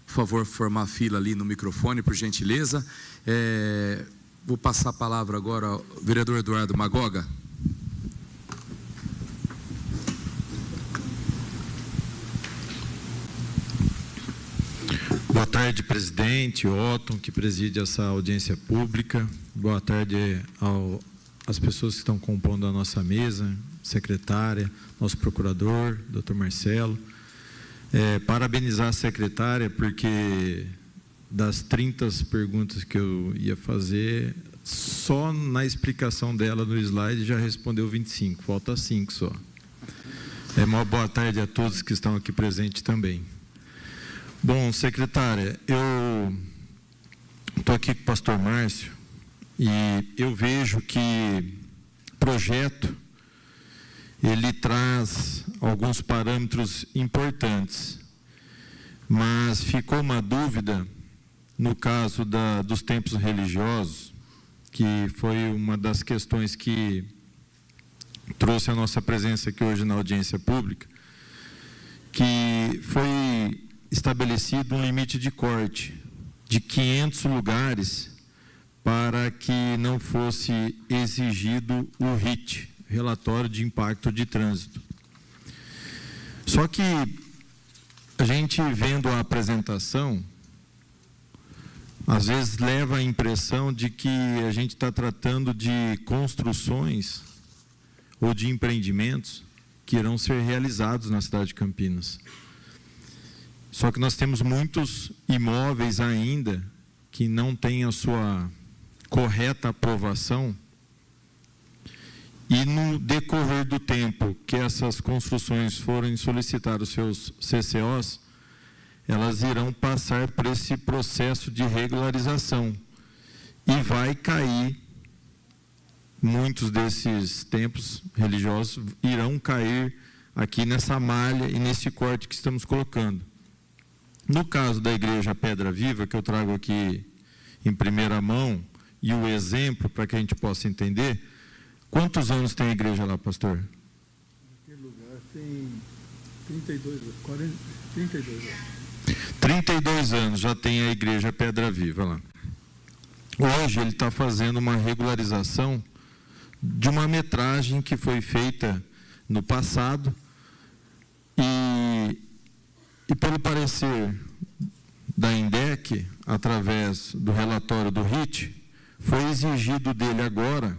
por favor, formar a fila ali no microfone, por gentileza. Vou passar a palavra agora ao vereador Eduardo Magoga. Boa tarde, presidente Otton, que preside essa audiência pública. Boa tarde às pessoas que estão compondo a nossa mesa, secretária, nosso procurador, doutor Marcelo. Parabenizar a secretária, porque das 30 perguntas que eu ia fazer, só na explicação dela no slide já respondeu 25, falta 5 só. Uma boa tarde a todos que estão aqui presentes também. Bom, secretária, eu estou aqui com o pastor Márcio e eu vejo que o projeto ele traz alguns parâmetros importantes, mas ficou uma dúvida no caso dos templos religiosos, que foi uma das questões que trouxe a nossa presença aqui hoje na audiência pública, que foi estabelecido um limite de corte de 500 lugares para que não fosse exigido o RIT, Relatório de Impacto de Trânsito. Só que a gente vendo a apresentação, às vezes leva a impressão de que a gente está tratando de construções ou de empreendimentos que irão ser realizados na cidade de Campinas. Só que nós temos muitos imóveis ainda que não têm a sua correta aprovação, e no decorrer do tempo que essas construções forem solicitar os seus CCOs, elas irão passar por esse processo de regularização e vai cair, muitos desses templos religiosos irão cair aqui nessa malha e nesse corte que estamos colocando. No caso da Igreja Pedra Viva, que eu trago aqui em primeira mão, e o exemplo para que a gente possa entender, quantos anos tem a igreja lá, pastor? Naquele lugar tem 32 anos. 32 anos já tem a Igreja Pedra Viva lá. Hoje ele está fazendo uma regularização de uma metragem que foi feita no passado e pelo parecer da INDEC, através do relatório do RIT, foi exigido dele agora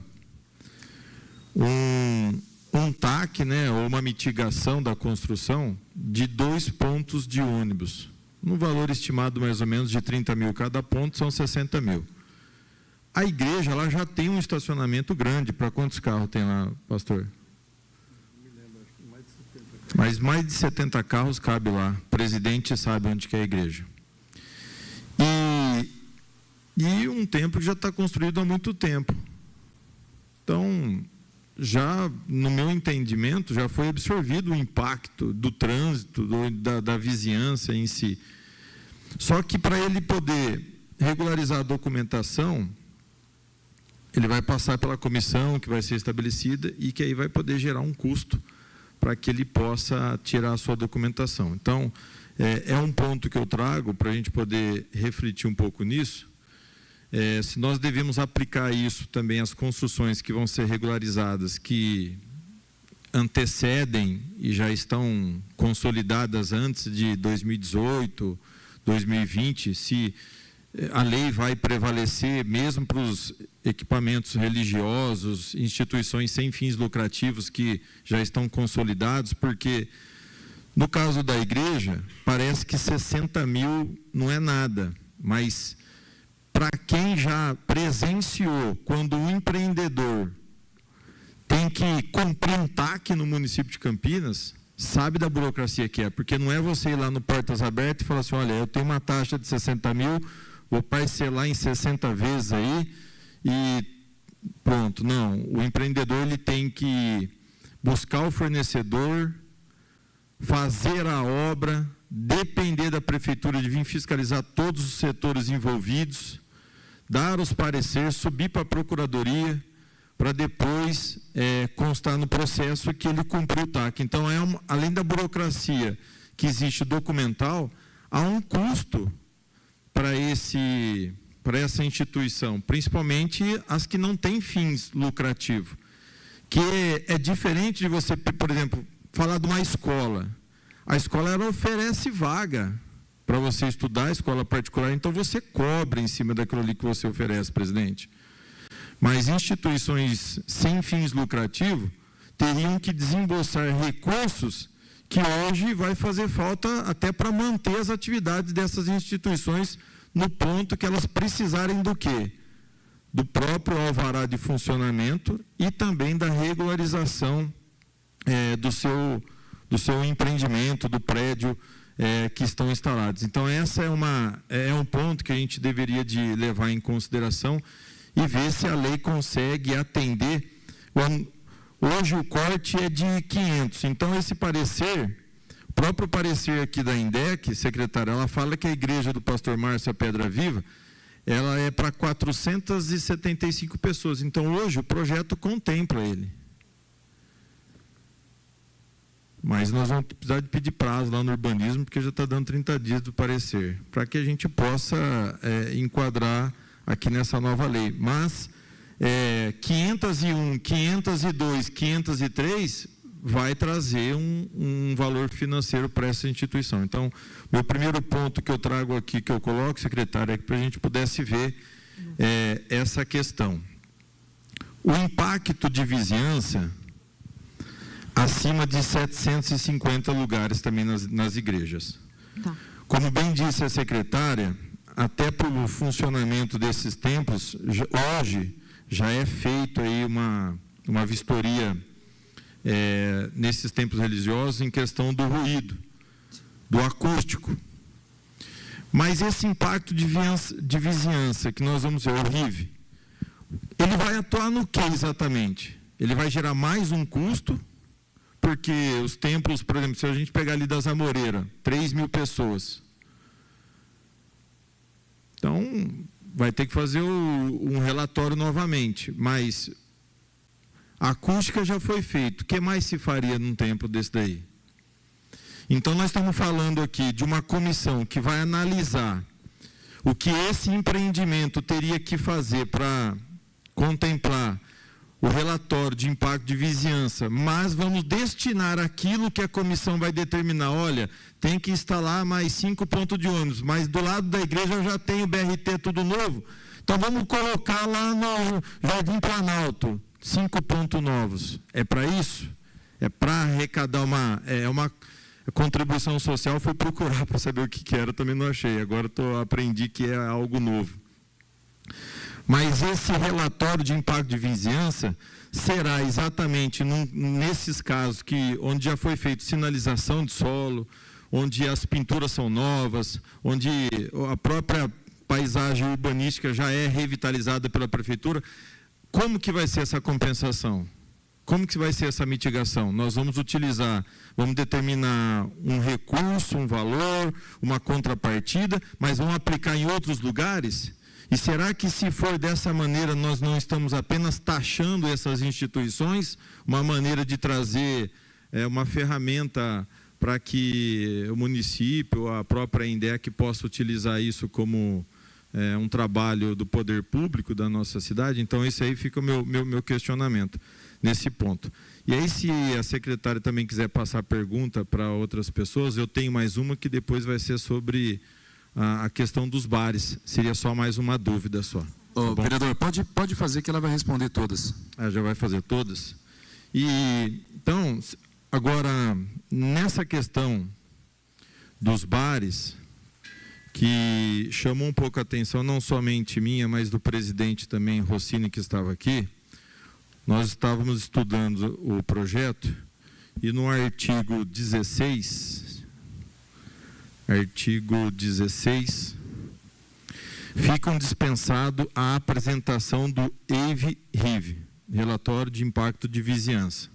um TAC, né, ou uma mitigação da construção de 2 pontos de ônibus, no valor estimado mais ou menos de 30 mil cada ponto, são 60 mil. A igreja lá já tem um estacionamento grande. Para quantos carros tem lá, pastor? Não me lembro, acho que mais de 70. Mas mais de 70 carros cabe lá. O presidente sabe onde que é a igreja. E um templo que já está construído há muito tempo. Então, já, no meu entendimento, já foi absorvido o impacto do trânsito, da vizinhança em si. Só que para ele poder regularizar a documentação, ele vai passar pela comissão que vai ser estabelecida e que aí vai poder gerar um custo para que ele possa tirar a sua documentação. Então, é um ponto que eu trago para a gente poder refletir um pouco nisso. Se nós devemos aplicar isso também às construções que vão ser regularizadas, que antecedem e já estão consolidadas antes de 2018, 2020, se a lei vai prevalecer mesmo para os equipamentos religiosos, instituições sem fins lucrativos que já estão consolidados, porque no caso da igreja, parece que 60 mil não é nada, mas para quem já presenciou quando um empreendedor tem que cumprir um TAC no município de Campinas, sabe da burocracia que é, porque não é você ir lá no Portas Abertas e falar assim, olha, eu tenho uma taxa de 60 mil, vou parcelar em 60 vezes aí e pronto. Não, o empreendedor ele tem que buscar o fornecedor, fazer a obra, depender da prefeitura de vir fiscalizar todos os setores envolvidos, dar os pareceres, subir para a procuradoria, para depois constar no processo que ele cumpriu o TAC. Então, além da burocracia que existe documental, há um custo para essa instituição, principalmente as que não têm fins lucrativos, que é diferente de você, por exemplo, falar de uma escola. A escola ela oferece vaga para você estudar, a escola particular, então você cobra em cima daquilo ali que você oferece, presidente. Mas instituições sem fins lucrativos teriam que desembolsar recursos que hoje vai fazer falta até para manter as atividades dessas instituições no ponto que elas precisarem do quê? Do próprio alvará de funcionamento e também da regularização do seu empreendimento, do prédio que estão instalados. Então, essa é um ponto que a gente deveria de levar em consideração e ver se a lei consegue atender. Hoje o corte é de 500, então esse parecer, o próprio parecer aqui da INDEC, secretária, ela fala que a igreja do pastor Márcio Pedra Viva, ela é para 475 pessoas, então hoje o projeto contempla ele. Mas nós vamos precisar de pedir prazo lá no urbanismo, porque já está dando 30 dias do parecer, para que a gente possa enquadrar aqui nessa nova lei. Mas 501, 502, 503 vai trazer um valor financeiro para essa instituição. Então, meu primeiro ponto que eu trago aqui, que eu coloco, secretário, é que para a gente pudesse ver essa questão. O impacto de vizinhança acima de 750 lugares também nas igrejas. Tá. Como bem disse a secretária, até para o funcionamento desses templos, hoje já é feito aí uma vistoria nesses templos religiosos em questão do ruído, do acústico. Mas esse impacto de vizinhança que nós vamos ver, o RIV, ele vai atuar no que exatamente? Ele vai gerar mais um custo, porque os templos, por exemplo, se a gente pegar ali das Amoreiras, 3.000 pessoas. Então, vai ter que fazer um relatório novamente, mas a acústica já foi feita. O que mais se faria num templo desse daí? Então, nós estamos falando aqui de uma comissão que vai analisar o que esse empreendimento teria que fazer para contemplar o relatório de impacto de vizinhança, mas vamos destinar aquilo que a comissão vai determinar. Olha, tem que instalar mais 5 pontos de ônibus, mas do lado da igreja já tem o BRT tudo novo, então vamos colocar lá no Jardim Planalto 5 pontos novos. É para isso? É para arrecadar uma contribuição social? Fui procurar para saber o que era, também não achei, agora aprendi que é algo novo. Mas esse relatório de impacto de vizinhança será exatamente nesses casos onde já foi feita sinalização de solo, onde as pinturas são novas, onde a própria paisagem urbanística já é revitalizada pela prefeitura. Como que vai ser essa compensação? Como que vai ser essa mitigação? Nós vamos determinar um recurso, um valor, uma contrapartida, mas vamos aplicar em outros lugares? E será que, se for dessa maneira, nós não estamos apenas taxando essas instituições, uma maneira de trazer uma ferramenta para que o município, a própria INDEC, possa utilizar isso como um trabalho do poder público da nossa cidade? Então, esse aí fica o meu questionamento nesse ponto. E aí, se a secretária também quiser passar pergunta para outras pessoas, eu tenho mais uma que depois vai ser sobre a questão dos bares. Seria só mais uma dúvida só. Tá, vereador, pode fazer que ela vai responder todas. Já vai fazer todas? Então, agora, nessa questão dos bares, que chamou um pouco a atenção, não somente minha, mas do presidente também, Rossini, que estava aqui, nós estávamos estudando o projeto e no artigo 16, ficam dispensado a apresentação do EIV-RIV, Relatório de Impacto de Vizinhança.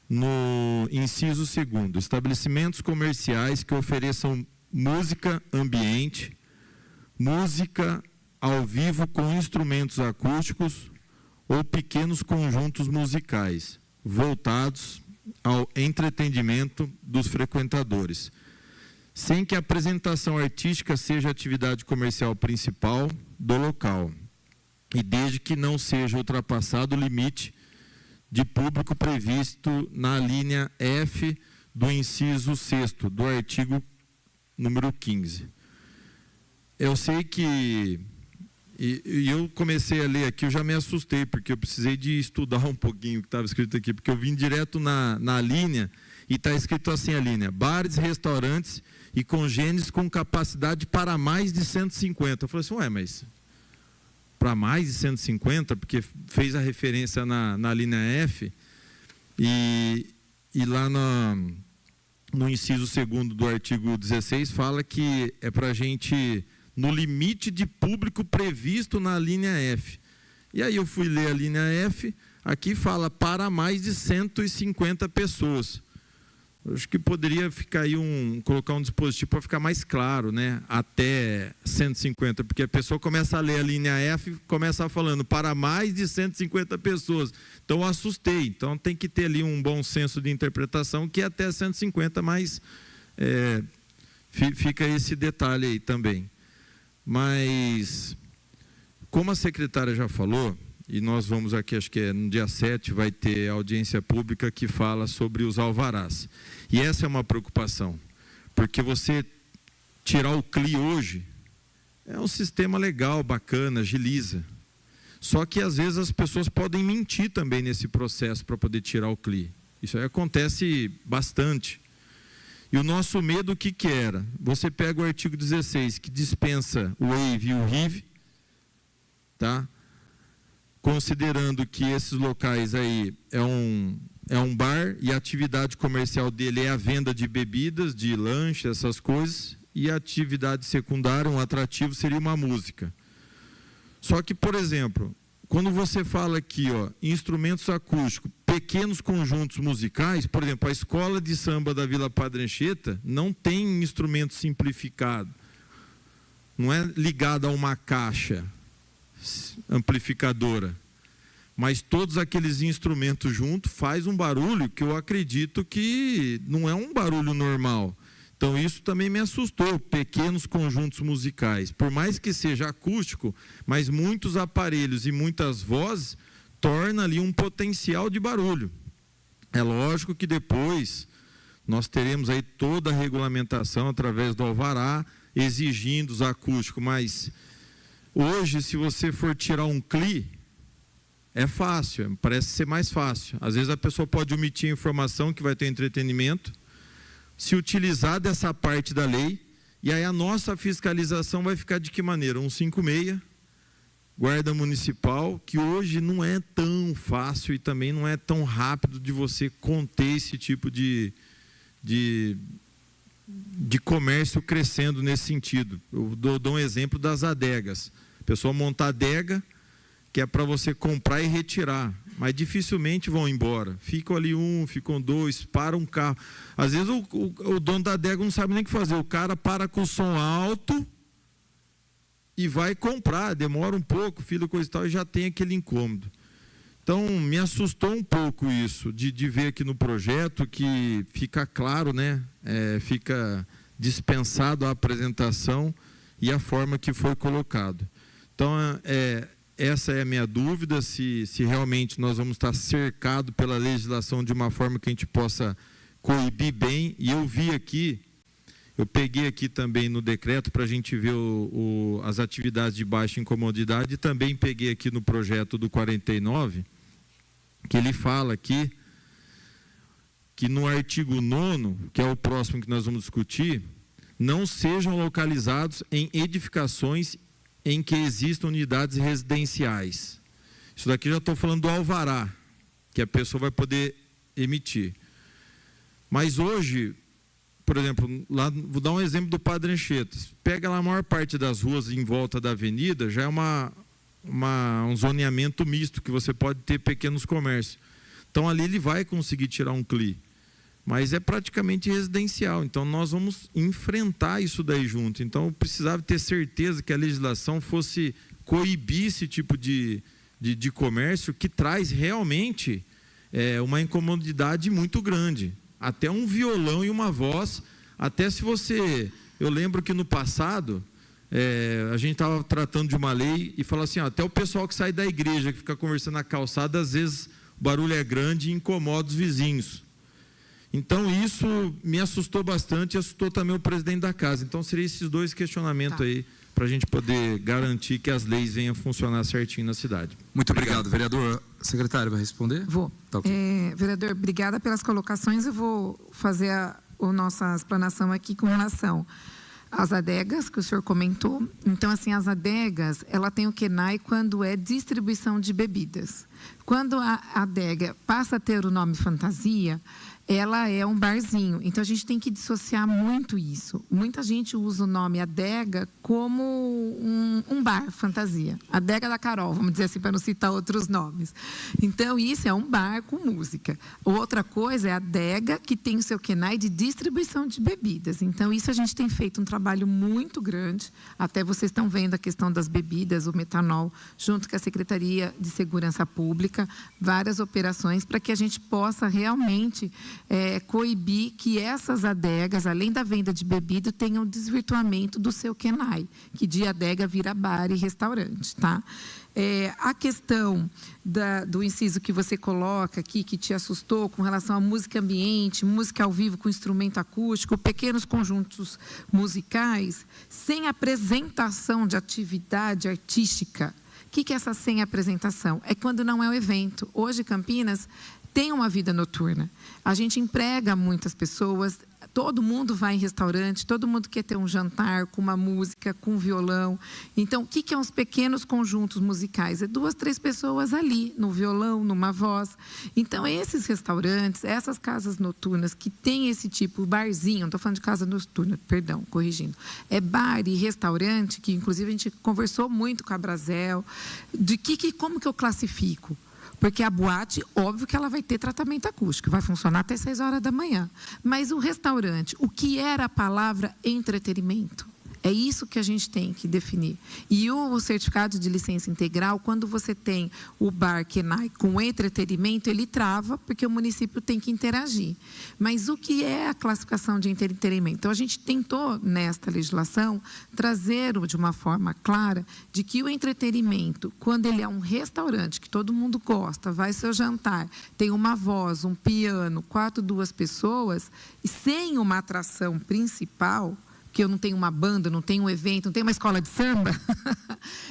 No inciso 2º, estabelecimentos comerciais que ofereçam música ambiente, música ao vivo com instrumentos acústicos ou pequenos conjuntos musicais, voltados ao entretenimento dos frequentadores, sem que a apresentação artística seja a atividade comercial principal do local, e desde que não seja ultrapassado o limite de público previsto na linha F do inciso 6º, do artigo número 15. Eu sei que, e eu comecei a ler aqui, eu já me assustei, porque eu precisei de estudar um pouquinho o que estava escrito aqui, porque eu vim direto na linha, e está escrito assim a linha: bares, restaurantes e congêneres com capacidade para mais de 150. Eu falei assim, mas para mais de 150, porque fez a referência na linha F, e lá no inciso 2º do artigo 16 fala que é para a gente, no limite de público previsto na linha F. E aí eu fui ler a linha F, aqui fala para mais de 150 pessoas. Eu acho que poderia ficar aí colocar um dispositivo para ficar mais claro, né? Até 150, porque a pessoa começa a ler a linha F, começa falando para mais de 150 pessoas. Então eu assustei. Então tem que ter ali um bom senso de interpretação, que é até 150, mas fica esse detalhe aí também. Mas, como a secretária já falou, e nós vamos aqui, acho que no dia 7, vai ter audiência pública que fala sobre os alvarás. E essa é uma preocupação, porque você tirar o CLI hoje é um sistema legal, bacana, agiliza. Só que às vezes as pessoas podem mentir também nesse processo para poder tirar o CLI. Isso aí acontece bastante. E o nosso medo, o que que era? Você pega o artigo 16, que dispensa o waive e o RIV, tá? Considerando que esses locais aí é um bar e a atividade comercial dele é a venda de bebidas, de lanche, essas coisas, e a atividade secundária, um atrativo, seria uma música. Só que, por exemplo, quando você fala aqui, ó, instrumentos acústicos, pequenos conjuntos musicais, por exemplo, a escola de samba da Vila Padre Anchieta não tem instrumento simplificado. Não é ligado a uma caixa amplificadora. Mas todos aqueles instrumentos juntos faz um barulho que eu acredito que não é um barulho normal. Então isso também me assustou, pequenos conjuntos musicais. Por mais que seja acústico, mas muitos aparelhos e muitas vozes torna ali um potencial de barulho. É lógico que depois nós teremos aí toda a regulamentação através do alvará, exigindo os acústicos, mas hoje, se você for tirar um CLI, é fácil, parece ser mais fácil. Às vezes a pessoa pode omitir a informação que vai ter entretenimento, se utilizar dessa parte da lei, e aí a nossa fiscalização vai ficar de que maneira? 156, guarda municipal, que hoje não é tão fácil e também não é tão rápido de você conter esse tipo de comércio crescendo nesse sentido. Eu dou um exemplo das adegas. A pessoa monta a adega, que é para você comprar e retirar, mas dificilmente vão embora. Ficam ali ficam dois, para um carro. Às vezes o dono da adega não sabe nem o que fazer. O cara para com o som alto e vai comprar, demora um pouco, filho, coisa e tal, e já tem aquele incômodo. Então, me assustou um pouco isso, de ver aqui no projeto que fica claro, né? Fica dispensado a apresentação e a forma que foi colocado. Então, essa é a minha dúvida, se realmente nós vamos estar cercados pela legislação de uma forma que a gente possa coibir bem. E eu vi aqui, eu peguei aqui também no decreto para a gente ver as atividades de baixa incomodidade, e também peguei aqui no projeto do 49, que ele fala aqui, que no artigo 9º, que é o próximo que nós vamos discutir, não sejam localizados em edificações em que existam unidades residenciais. Isso daqui já estou falando do alvará, que a pessoa vai poder emitir. Mas hoje, por exemplo, lá, vou dar um exemplo do Padre Anchieta. Pega lá a maior parte das ruas em volta da avenida, já é um zoneamento misto, que você pode ter pequenos comércios. Então ali ele vai conseguir tirar um CLI. Mas é praticamente residencial, então nós vamos enfrentar isso daí junto. Então eu precisava ter certeza que a legislação fosse coibir esse tipo de comércio, que traz realmente uma incomodidade muito grande. Até um violão e uma voz, até se você... Eu lembro que no passado, a gente estava tratando de uma lei e falou assim, até o pessoal que sai da igreja, que fica conversando na calçada, às vezes o barulho é grande e incomoda os vizinhos. Então isso me assustou bastante, assustou também o presidente da casa. Então seriam esses dois questionamentos aí, para a gente poder garantir que as leis venham funcionar certinho na cidade. Muito obrigado. Vereador, secretário, vai responder? Vou. Tá, okay. Vereador, obrigada pelas colocações. Eu vou fazer a nossa explanação aqui com relação às adegas, que o senhor comentou. Então, assim, as adegas, ela tem o QNAI quando é distribuição de bebidas. Quando a adega passa a ter o nome fantasia, ela é um barzinho. Então, a gente tem que dissociar muito isso. Muita gente usa o nome adega como um bar fantasia. Adega da Carol, vamos dizer assim, para não citar outros nomes. Então, isso é um bar com música. Outra coisa é a adega, que tem o seu QNAI de distribuição de bebidas. Então, isso a gente tem feito um trabalho muito grande. Até vocês estão vendo a questão das bebidas, o metanol, junto com a Secretaria de Segurança Pública, várias operações para que a gente possa realmente coibir que essas adegas, além da venda de bebida, tenham desvirtuamento do seu QNAI, que de adega vira bar e restaurante, tá? A questão do inciso que você coloca aqui, que te assustou, com relação à música ambiente, música ao vivo com instrumento acústico, pequenos conjuntos musicais, sem apresentação de atividade artística. O que é essa sem apresentação? É quando não é o evento. Hoje, Campinas tem uma vida noturna. A gente emprega muitas pessoas, Todo mundo vai em restaurante, todo mundo quer ter um jantar com uma música, com um violão. Então, o que é uns pequenos conjuntos musicais? É 2, 3 pessoas ali, no violão, numa voz. Então, esses restaurantes, essas casas noturnas que tem esse tipo, barzinho, não estou falando de casa noturna, perdão, corrigindo. É bar e restaurante, que inclusive a gente conversou muito com a Brasel, de como que eu classifico? Porque a boate, óbvio que ela vai ter tratamento acústico, vai funcionar até 6 horas da manhã. Mas o restaurante, o que era a palavra entretenimento? É isso que a gente tem que definir. E o certificado de licença integral, quando você tem o bar KENAI com entretenimento, ele trava, porque o município tem que interagir. Mas o que é a classificação de entretenimento? Então, a gente tentou, nesta legislação, trazer de uma forma clara de que o entretenimento, quando ele é um restaurante, que todo mundo gosta, vai seu jantar, tem uma voz, um piano, 4, 2 pessoas, e sem uma atração principal, que eu não tenho uma banda, não tenho um evento, não tenho uma escola de samba,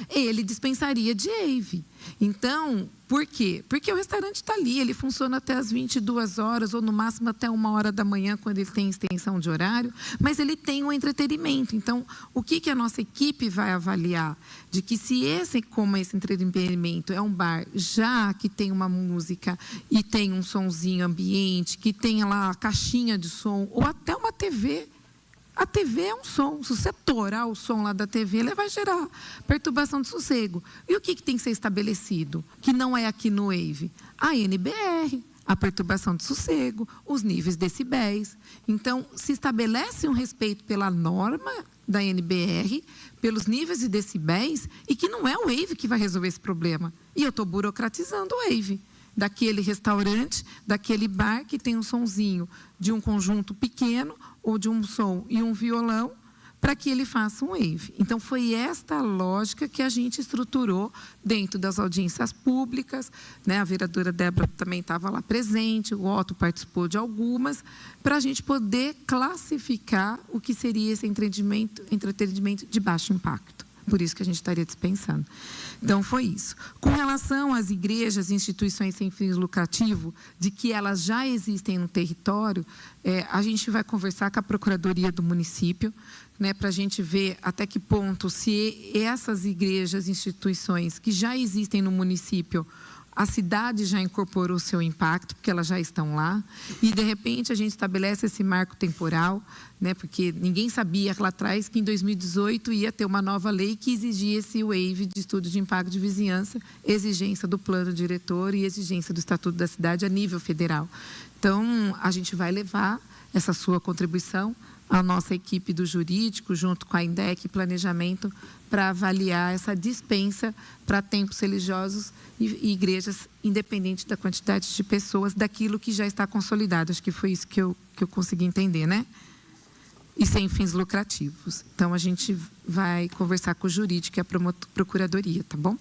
ele dispensaria de AVE. Então, por quê? Porque o restaurante está ali, ele funciona até as 22 horas, ou no máximo até 1 hora da manhã, quando ele tem extensão de horário, mas ele tem um entretenimento. Então, o que a nossa equipe vai avaliar? De que se como esse entretenimento é um bar, já que tem uma música e tem um sonzinho ambiente, que tem lá a caixinha de som, ou até uma TV. A TV é um som. Se você torar o som lá da TV, ele vai gerar perturbação de sossego. E o que tem que ser estabelecido? Que não é aqui no WAVE? A NBR, a perturbação de sossego, os níveis decibéis. Então, se estabelece um respeito pela norma da NBR, pelos níveis de decibéis, e que não é o WAVE que vai resolver esse problema. E eu estou burocratizando o WAVE. Daquele restaurante, daquele bar que tem um sonzinho de um conjunto pequeno, ou de um som e um violão, para que ele faça um WAVE. Então, foi esta lógica que a gente estruturou dentro das audiências públicas, né? A vereadora Débora também estava lá presente, o Otto participou de algumas, para a gente poder classificar o que seria esse entretenimento de baixo impacto. Por isso que a gente estaria dispensando. Então, foi isso. Com relação às igrejas e instituições sem fins lucrativos, de que elas já existem no território, a gente vai conversar com a Procuradoria do município, né, para a gente ver até que ponto, se essas igrejas e instituições que já existem no município, a cidade já incorporou o seu impacto, porque elas já estão lá, e, de repente, a gente estabelece esse marco temporal, né, porque ninguém sabia lá atrás que em 2018 ia ter uma nova lei que exigia esse WAVE de estudo de impacto de vizinhança, exigência do plano diretor e exigência do Estatuto da Cidade a nível federal. Então, a gente vai levar essa sua contribuição à nossa equipe do jurídico, junto com a INDEC e Planejamento, para avaliar essa dispensa para templos religiosos e igrejas, independente da quantidade de pessoas, daquilo que já está consolidado. Acho que foi isso que eu consegui entender, né? E sem fins lucrativos. Então, a gente vai conversar com o jurídico e a procuradoria, tá bom?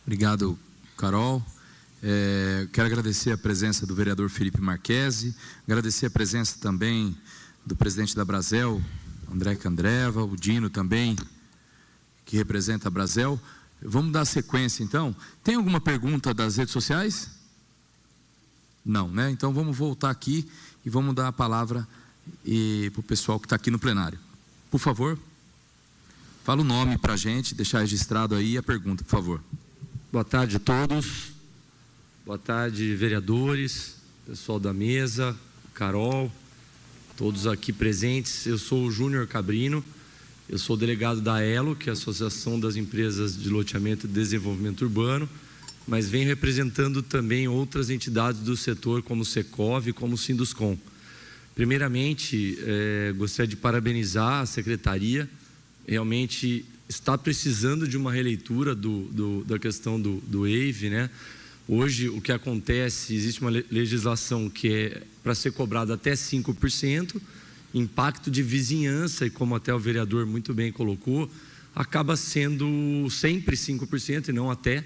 Obrigado, Carol. Quero agradecer a presença do vereador Felipe Marchese, agradecer a presença também do presidente da Brasel, André Candreva, o Dino também, que representa a Brasel. Vamos dar sequência, então. Tem alguma pergunta das redes sociais? Não, né? Então, vamos voltar aqui e vamos dar a palavra para o pessoal que está aqui no plenário. Por favor, fala o nome para a gente, deixar registrado aí a pergunta, por favor. Boa tarde a todos. Boa tarde, vereadores, pessoal da mesa, Carol, todos aqui presentes. Eu sou o Júnior Cabrino, eu sou delegado da ELO, que é a Associação das Empresas de Loteamento e Desenvolvimento Urbano, mas venho representando também outras entidades do setor, como o Secov e como o Sinduscom. Primeiramente, gostaria de parabenizar a Secretaria, realmente está precisando de uma releitura da questão do WAVE, né? Hoje, o que acontece, existe uma legislação que é para ser cobrada até 5%, impacto de vizinhança, e como até o vereador muito bem colocou, acaba sendo sempre 5% e não até,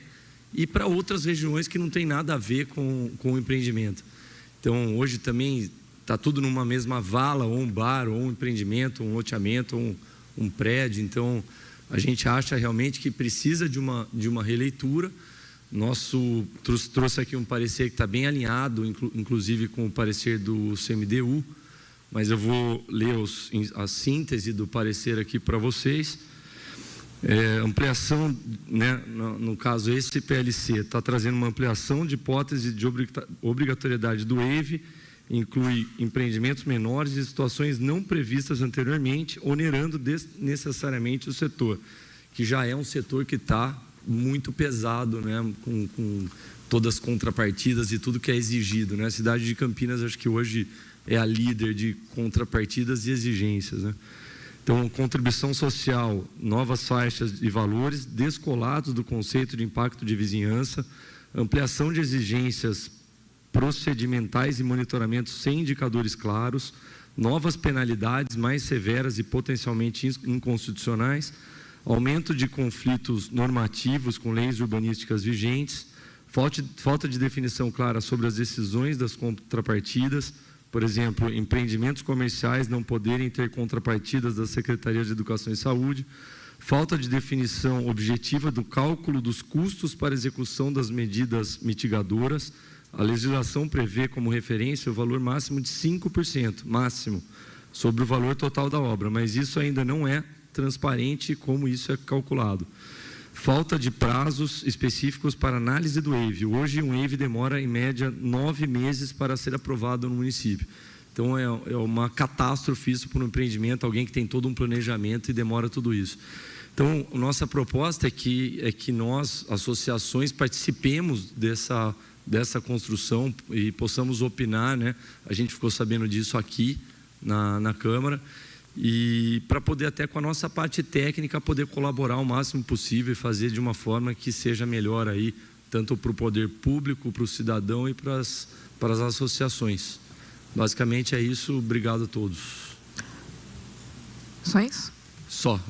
e para outras regiões que não tem nada a ver com o empreendimento. Então, hoje também está tudo numa mesma vala, ou um bar, ou um empreendimento, um loteamento, ou um prédio. Então, a gente acha realmente que precisa de uma releitura. Trouxe aqui um parecer que está bem alinhado, inclusive com o parecer do CMDU, mas eu vou ler a síntese do parecer aqui para vocês. Ampliação, né, no caso esse PLC está trazendo uma ampliação de hipótese de obrigatoriedade do EIV, inclui empreendimentos menores e situações não previstas anteriormente, onerando desnecessariamente o setor, que já é um setor que está muito pesado, né, com todas as contrapartidas e tudo que é exigido, né? A cidade de Campinas, acho que hoje é a líder de contrapartidas e exigências, né? Então, contribuição social, novas faixas de valores descolados do conceito de impacto de vizinhança, ampliação de exigências procedimentais e monitoramento sem indicadores claros, novas penalidades mais severas e potencialmente inconstitucionais, aumento de conflitos normativos com leis urbanísticas vigentes, falta de definição clara sobre as decisões das contrapartidas, por exemplo, empreendimentos comerciais não poderem ter contrapartidas da Secretaria de Educação e Saúde, falta de definição objetiva do cálculo dos custos para execução das medidas mitigadoras. A legislação prevê como referência o valor máximo de 5%, máximo, sobre o valor total da obra, mas isso ainda não é transparente como isso é calculado. Falta de prazos específicos para análise do EIV. Hoje, um EIV demora, em média, 9 meses para ser aprovado no município. Então, é uma catástrofe isso para um empreendimento, alguém que tem todo um planejamento e demora tudo isso. Então, nossa proposta é que nós, associações, participemos dessa construção e possamos opinar, né? A gente ficou sabendo disso aqui na Câmara, e para poder até com a nossa parte técnica poder colaborar o máximo possível e fazer de uma forma que seja melhor aí, tanto para o poder público, para o cidadão e para as associações. Basicamente é isso, obrigado a todos. Só isso? Só.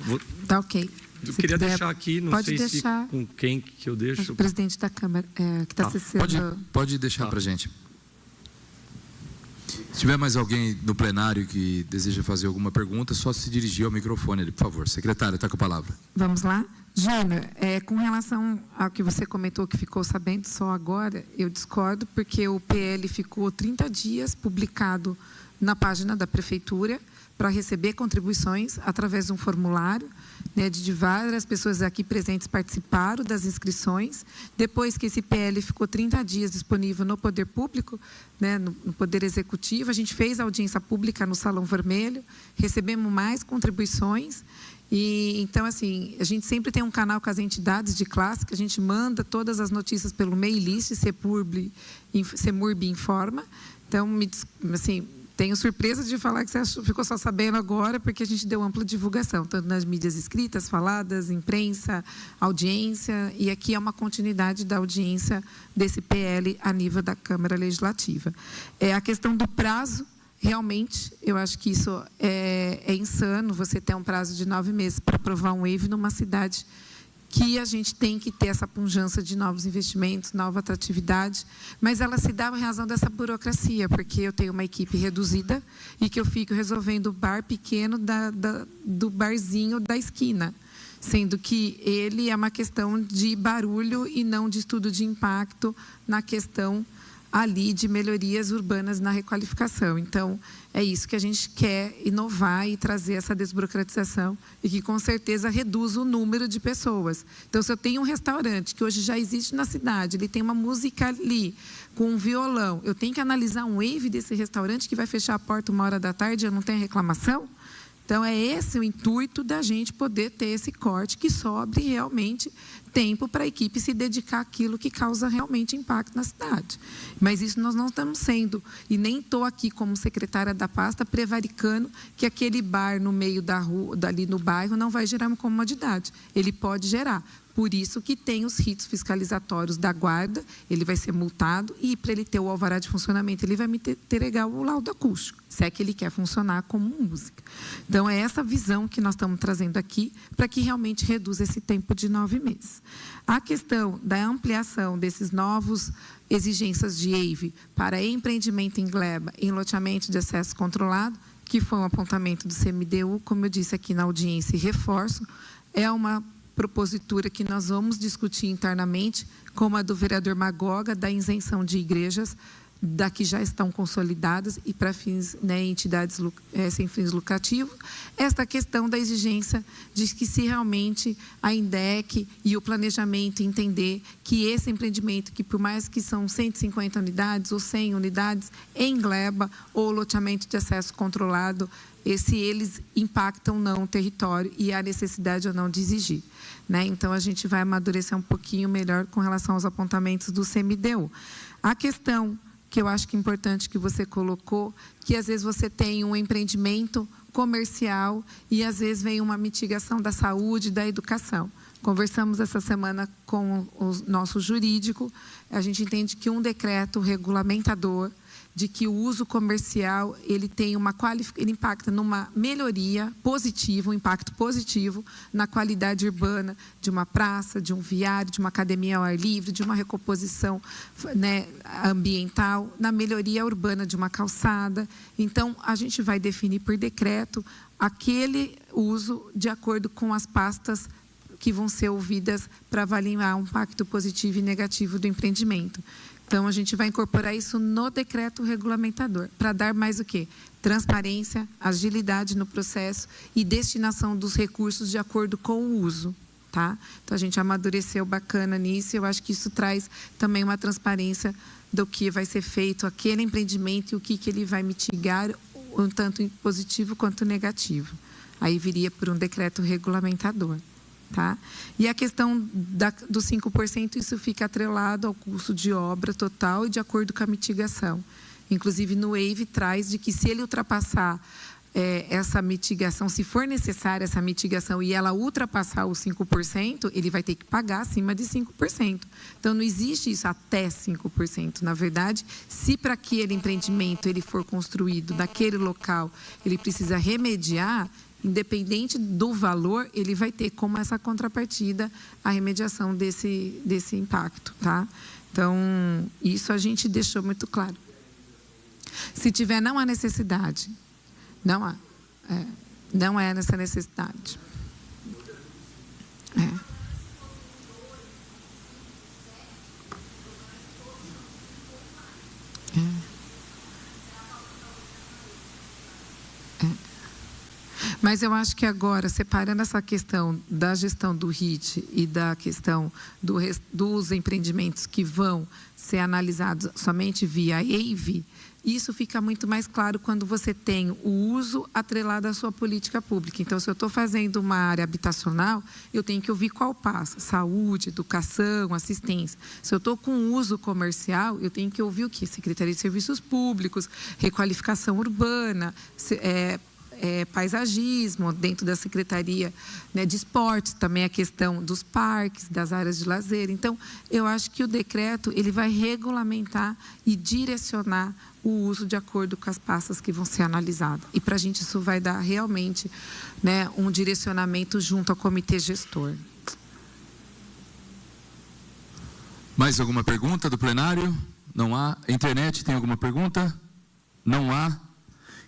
Tá ok. Eu queria deixar aqui, não sei se com quem que eu deixo. O presidente da Câmara, que está acessando. Pode deixar para a gente. Se tiver mais alguém no plenário que deseja fazer alguma pergunta, é só se dirigir ao microfone ali, por favor. Secretário, está com a palavra. Vamos lá? Júnior, com relação ao que você comentou, que ficou sabendo só agora, eu discordo, porque o PL ficou 30 dias publicado na página da Prefeitura para receber contribuições através de um formulário, né, de várias pessoas aqui presentes participaram das inscrições. Depois que esse PL ficou 30 dias disponível no Poder Público, né, no Poder Executivo, a gente fez a audiência pública no Salão Vermelho, recebemos mais contribuições. E então, assim, a gente sempre tem um canal com as entidades de classe, que a gente manda todas as notícias pelo mail list, CEMURB informa. Então, assim, tenho surpresa de falar que você ficou só sabendo agora, porque a gente deu ampla divulgação, tanto nas mídias escritas, faladas, imprensa, audiência, e aqui é uma continuidade da audiência desse PL a nível da Câmara Legislativa. A questão do prazo, realmente, eu acho que isso é insano, você ter um prazo de 9 meses para aprovar um EIV numa cidade que a gente tem que ter essa pujança de novos investimentos, nova atratividade, mas ela se dá em razão dessa burocracia, porque eu tenho uma equipe reduzida e que eu fico resolvendo o bar pequeno do barzinho da esquina, sendo que ele é uma questão de barulho e não de estudo de impacto na questão ali de melhorias urbanas na requalificação. Então, é isso que a gente quer inovar e trazer essa desburocratização e que, com certeza, reduz o número de pessoas. Então, se eu tenho um restaurante que hoje já existe na cidade, ele tem uma música ali, com um violão, eu tenho que analisar um EIV desse restaurante que vai fechar a porta 13h e eu não tenho reclamação? Então, é esse o intuito da gente poder ter esse corte que sobre realmente tempo para a equipe se dedicar àquilo que causa realmente impacto na cidade. Mas isso nós não estamos sendo, e nem estou aqui como secretária da pasta prevaricando que aquele bar no meio da rua, ali no bairro, não vai gerar uma comodidade. Ele pode gerar. Por isso que tem os ritos fiscalizatórios da guarda, ele vai ser multado e para ele ter o alvará de funcionamento, ele vai me entregar o laudo acústico, se é que ele quer funcionar como música. Então, é essa visão que nós estamos trazendo aqui para que realmente reduza esse tempo de 9 meses. A questão da ampliação desses novos exigências de EIV para empreendimento em gleba, em loteamento de acesso controlado, que foi um apontamento do CMDU, como eu disse aqui na audiência e reforço, é uma propositura que nós vamos discutir internamente, como a do vereador Magoga, da isenção de igrejas, da que já estão consolidadas e para fins, né, entidades sem fins lucrativos, esta questão da exigência de que se realmente a INDEC e o planejamento entender que esse empreendimento, que por mais que são 150 unidades ou 100 unidades, em gleba ou loteamento de acesso controlado, se eles impactam ou não o território e a necessidade ou não de exigir. Né? Então, a gente vai amadurecer um pouquinho melhor com relação aos apontamentos do CMDU. A questão que eu acho que é importante que você colocou, que às vezes você tem um empreendimento comercial e às vezes vem uma mitigação da saúde e da educação. Conversamos essa semana com o nosso jurídico, a gente entende que um decreto regulamentador de que o uso comercial ele tem ele impacta numa melhoria positiva, um impacto positivo na qualidade urbana de uma praça, de um viário, de uma academia ao ar livre, de uma recomposição, né, ambiental, na melhoria urbana de uma calçada. Então, a gente vai definir por decreto aquele uso de acordo com as pastas que vão ser ouvidas para avaliar o impacto positivo e negativo do empreendimento. Então, a gente vai incorporar isso no decreto regulamentador, para dar mais o quê? Transparência, agilidade no processo e destinação dos recursos de acordo com o uso. Tá? Então, a gente amadureceu bacana nisso e eu acho que isso traz também uma transparência do que vai ser feito aquele empreendimento e o que ele vai mitigar, tanto positivo quanto negativo. Aí viria por um decreto regulamentador. Tá? E a questão dos 5%, isso fica atrelado ao custo de obra total e de acordo com a mitigação. Inclusive, no WAVE traz de que se ele ultrapassar essa mitigação, se for necessária essa mitigação e ela ultrapassar os 5%, ele vai ter que pagar acima de 5%. Então, não existe isso até 5%. Na verdade, se para aquele empreendimento ele for construído naquele local, ele precisa remediar, independente do valor, ele vai ter como essa contrapartida a remediação desse impacto, tá? Então, isso a gente deixou muito claro. Se tiver, não há necessidade. Não há. Não é nessa necessidade. Mas eu acho que agora, separando essa questão da gestão do RIT e da questão dos empreendimentos que vão ser analisados somente via AVE, isso fica muito mais claro quando você tem o uso atrelado à sua política pública. Então, se eu estou fazendo uma área habitacional, eu tenho que ouvir qual passa: saúde, educação, assistência. Se eu estou com uso comercial, eu tenho que ouvir o quê? Secretaria de Serviços Públicos, requalificação urbana, paisagismo, dentro da Secretaria, né, de Esportes, também a questão dos parques, das áreas de lazer. Então, eu acho que o decreto ele vai regulamentar e direcionar o uso de acordo com as pastas que vão ser analisadas. E para a gente isso vai dar realmente, né, um direcionamento junto ao comitê gestor. Mais alguma pergunta do plenário? Não há. A internet tem alguma pergunta? Não há.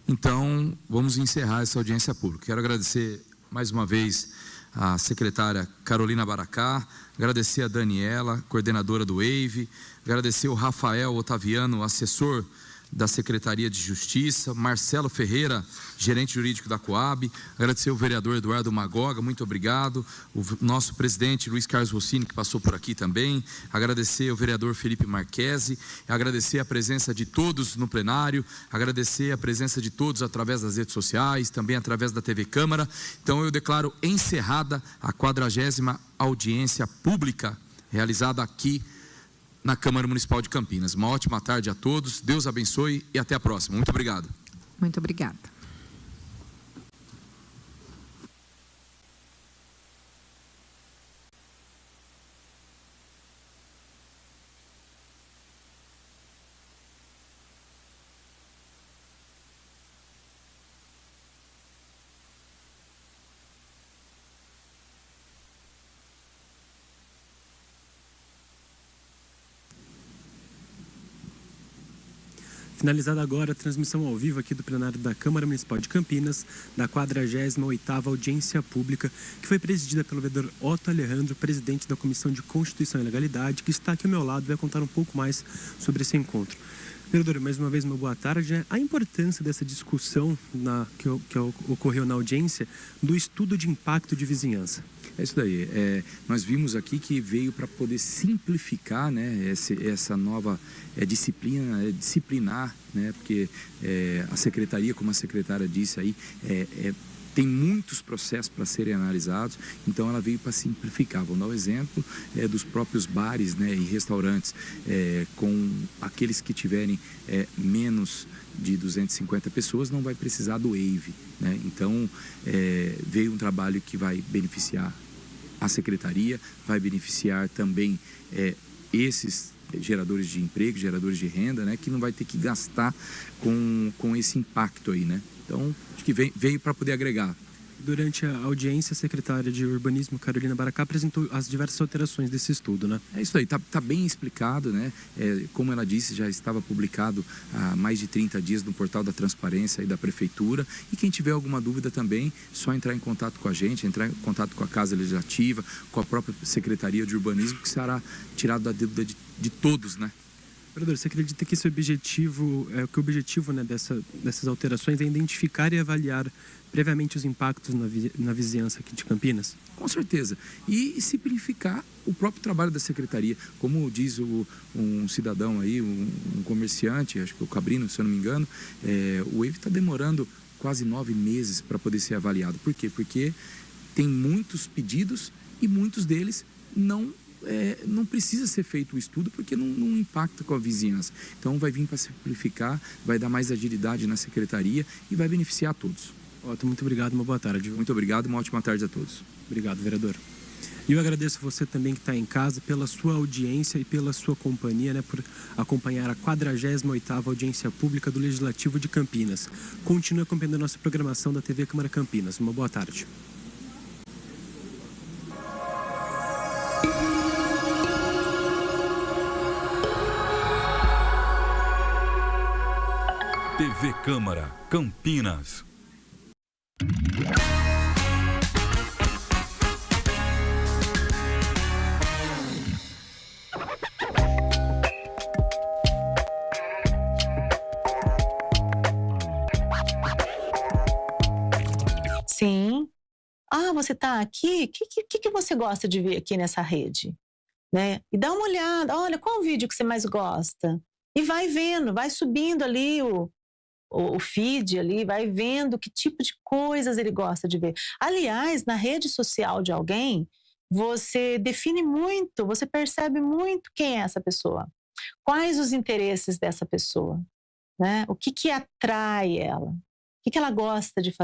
Então, vamos encerrar essa audiência pública. Quero agradecer mais uma vez a secretária Carolina Baracá, agradecer a Daniela, coordenadora do WAVE, agradecer o Rafael Otaviano, assessor da Secretaria de Justiça, Marcelo Ferreira, gerente jurídico da Coab, agradecer o vereador Eduardo Magoga, muito obrigado, o nosso presidente Luiz Carlos Rossini, que passou por aqui também, agradecer o vereador Felipe Marquesi, agradecer a presença de todos no plenário, agradecer a presença de todos através das redes sociais, também através da TV Câmara. Então, eu declaro encerrada a 40ª audiência pública realizada aqui na Câmara Municipal de Campinas. Uma ótima tarde a todos, Deus abençoe e até a próxima. Muito obrigado. Muito obrigada. Finalizada agora a transmissão ao vivo aqui do plenário da Câmara Municipal de Campinas, da 48ª audiência pública, que foi presidida pelo vereador Otto Alejandro, presidente da Comissão de Constituição e Legalidade, que está aqui ao meu lado e vai contar um pouco mais sobre esse encontro. Vereador, mais uma vez, uma boa tarde. A importância dessa discussão que ocorreu na audiência do estudo de impacto de vizinhança. É isso daí. Nós vimos aqui que veio para poder simplificar, né, essa nova disciplinar, né, porque a secretaria, como a secretária disse aí, tem muitos processos para serem analisados, então ela veio para simplificar. Vou dar o exemplo dos próprios bares, né, e restaurantes, com aqueles que tiverem menos de 250 pessoas, não vai precisar do EIV, né? Então, veio um trabalho que vai beneficiar a secretaria, vai beneficiar também esses geradores de emprego, geradores de renda, né, que não vai ter que gastar com esse impacto aí, né? Então, acho que veio para poder agregar. Durante a audiência, a secretária de Urbanismo, Carolina Baracá, apresentou as diversas alterações desse estudo, né? É isso aí, tá bem explicado, né? Como ela disse, já estava publicado há mais de 30 dias no portal da Transparência e da Prefeitura. E quem tiver alguma dúvida também, só entrar em contato com a gente, entrar em contato com a Casa Legislativa, com a própria Secretaria de Urbanismo, que será tirado da dúvida de todos, né? Vereador, você acredita que esse objetivo, que o objetivo, né, dessas alterações é identificar e avaliar previamente os impactos na vizinhança aqui de Campinas? Com certeza. E simplificar o próprio trabalho da secretaria. Como diz um cidadão aí, um comerciante, acho que o Cabrino, se eu não me engano, o EIV está demorando quase 9 meses para poder ser avaliado. Por quê? Porque tem muitos pedidos e muitos deles não precisa ser feito o estudo porque não impacta com a vizinhança. Então vai vir para simplificar, vai dar mais agilidade na secretaria e vai beneficiar a todos. Otto, muito obrigado, uma boa tarde. Muito obrigado e uma ótima tarde a todos. Obrigado, vereador. E eu agradeço você também que está em casa pela sua audiência e pela sua companhia, né, por acompanhar a 48ª audiência pública do Legislativo de Campinas. Continue acompanhando a nossa programação da TV Câmara Campinas. Uma boa tarde. TV Câmara Campinas. Sim. Ah, você está aqui? O que você gosta de ver aqui nessa rede? Né? E dá uma olhada. Olha, qual o vídeo que você mais gosta? E vai vendo, vai subindo ali o feed ali, vai vendo que tipo de coisas ele gosta de ver. Aliás, na rede social de alguém, você define muito, você percebe muito quem é essa pessoa. Quais os interesses dessa pessoa, né? O que atrai ela? O que ela gosta de fazer?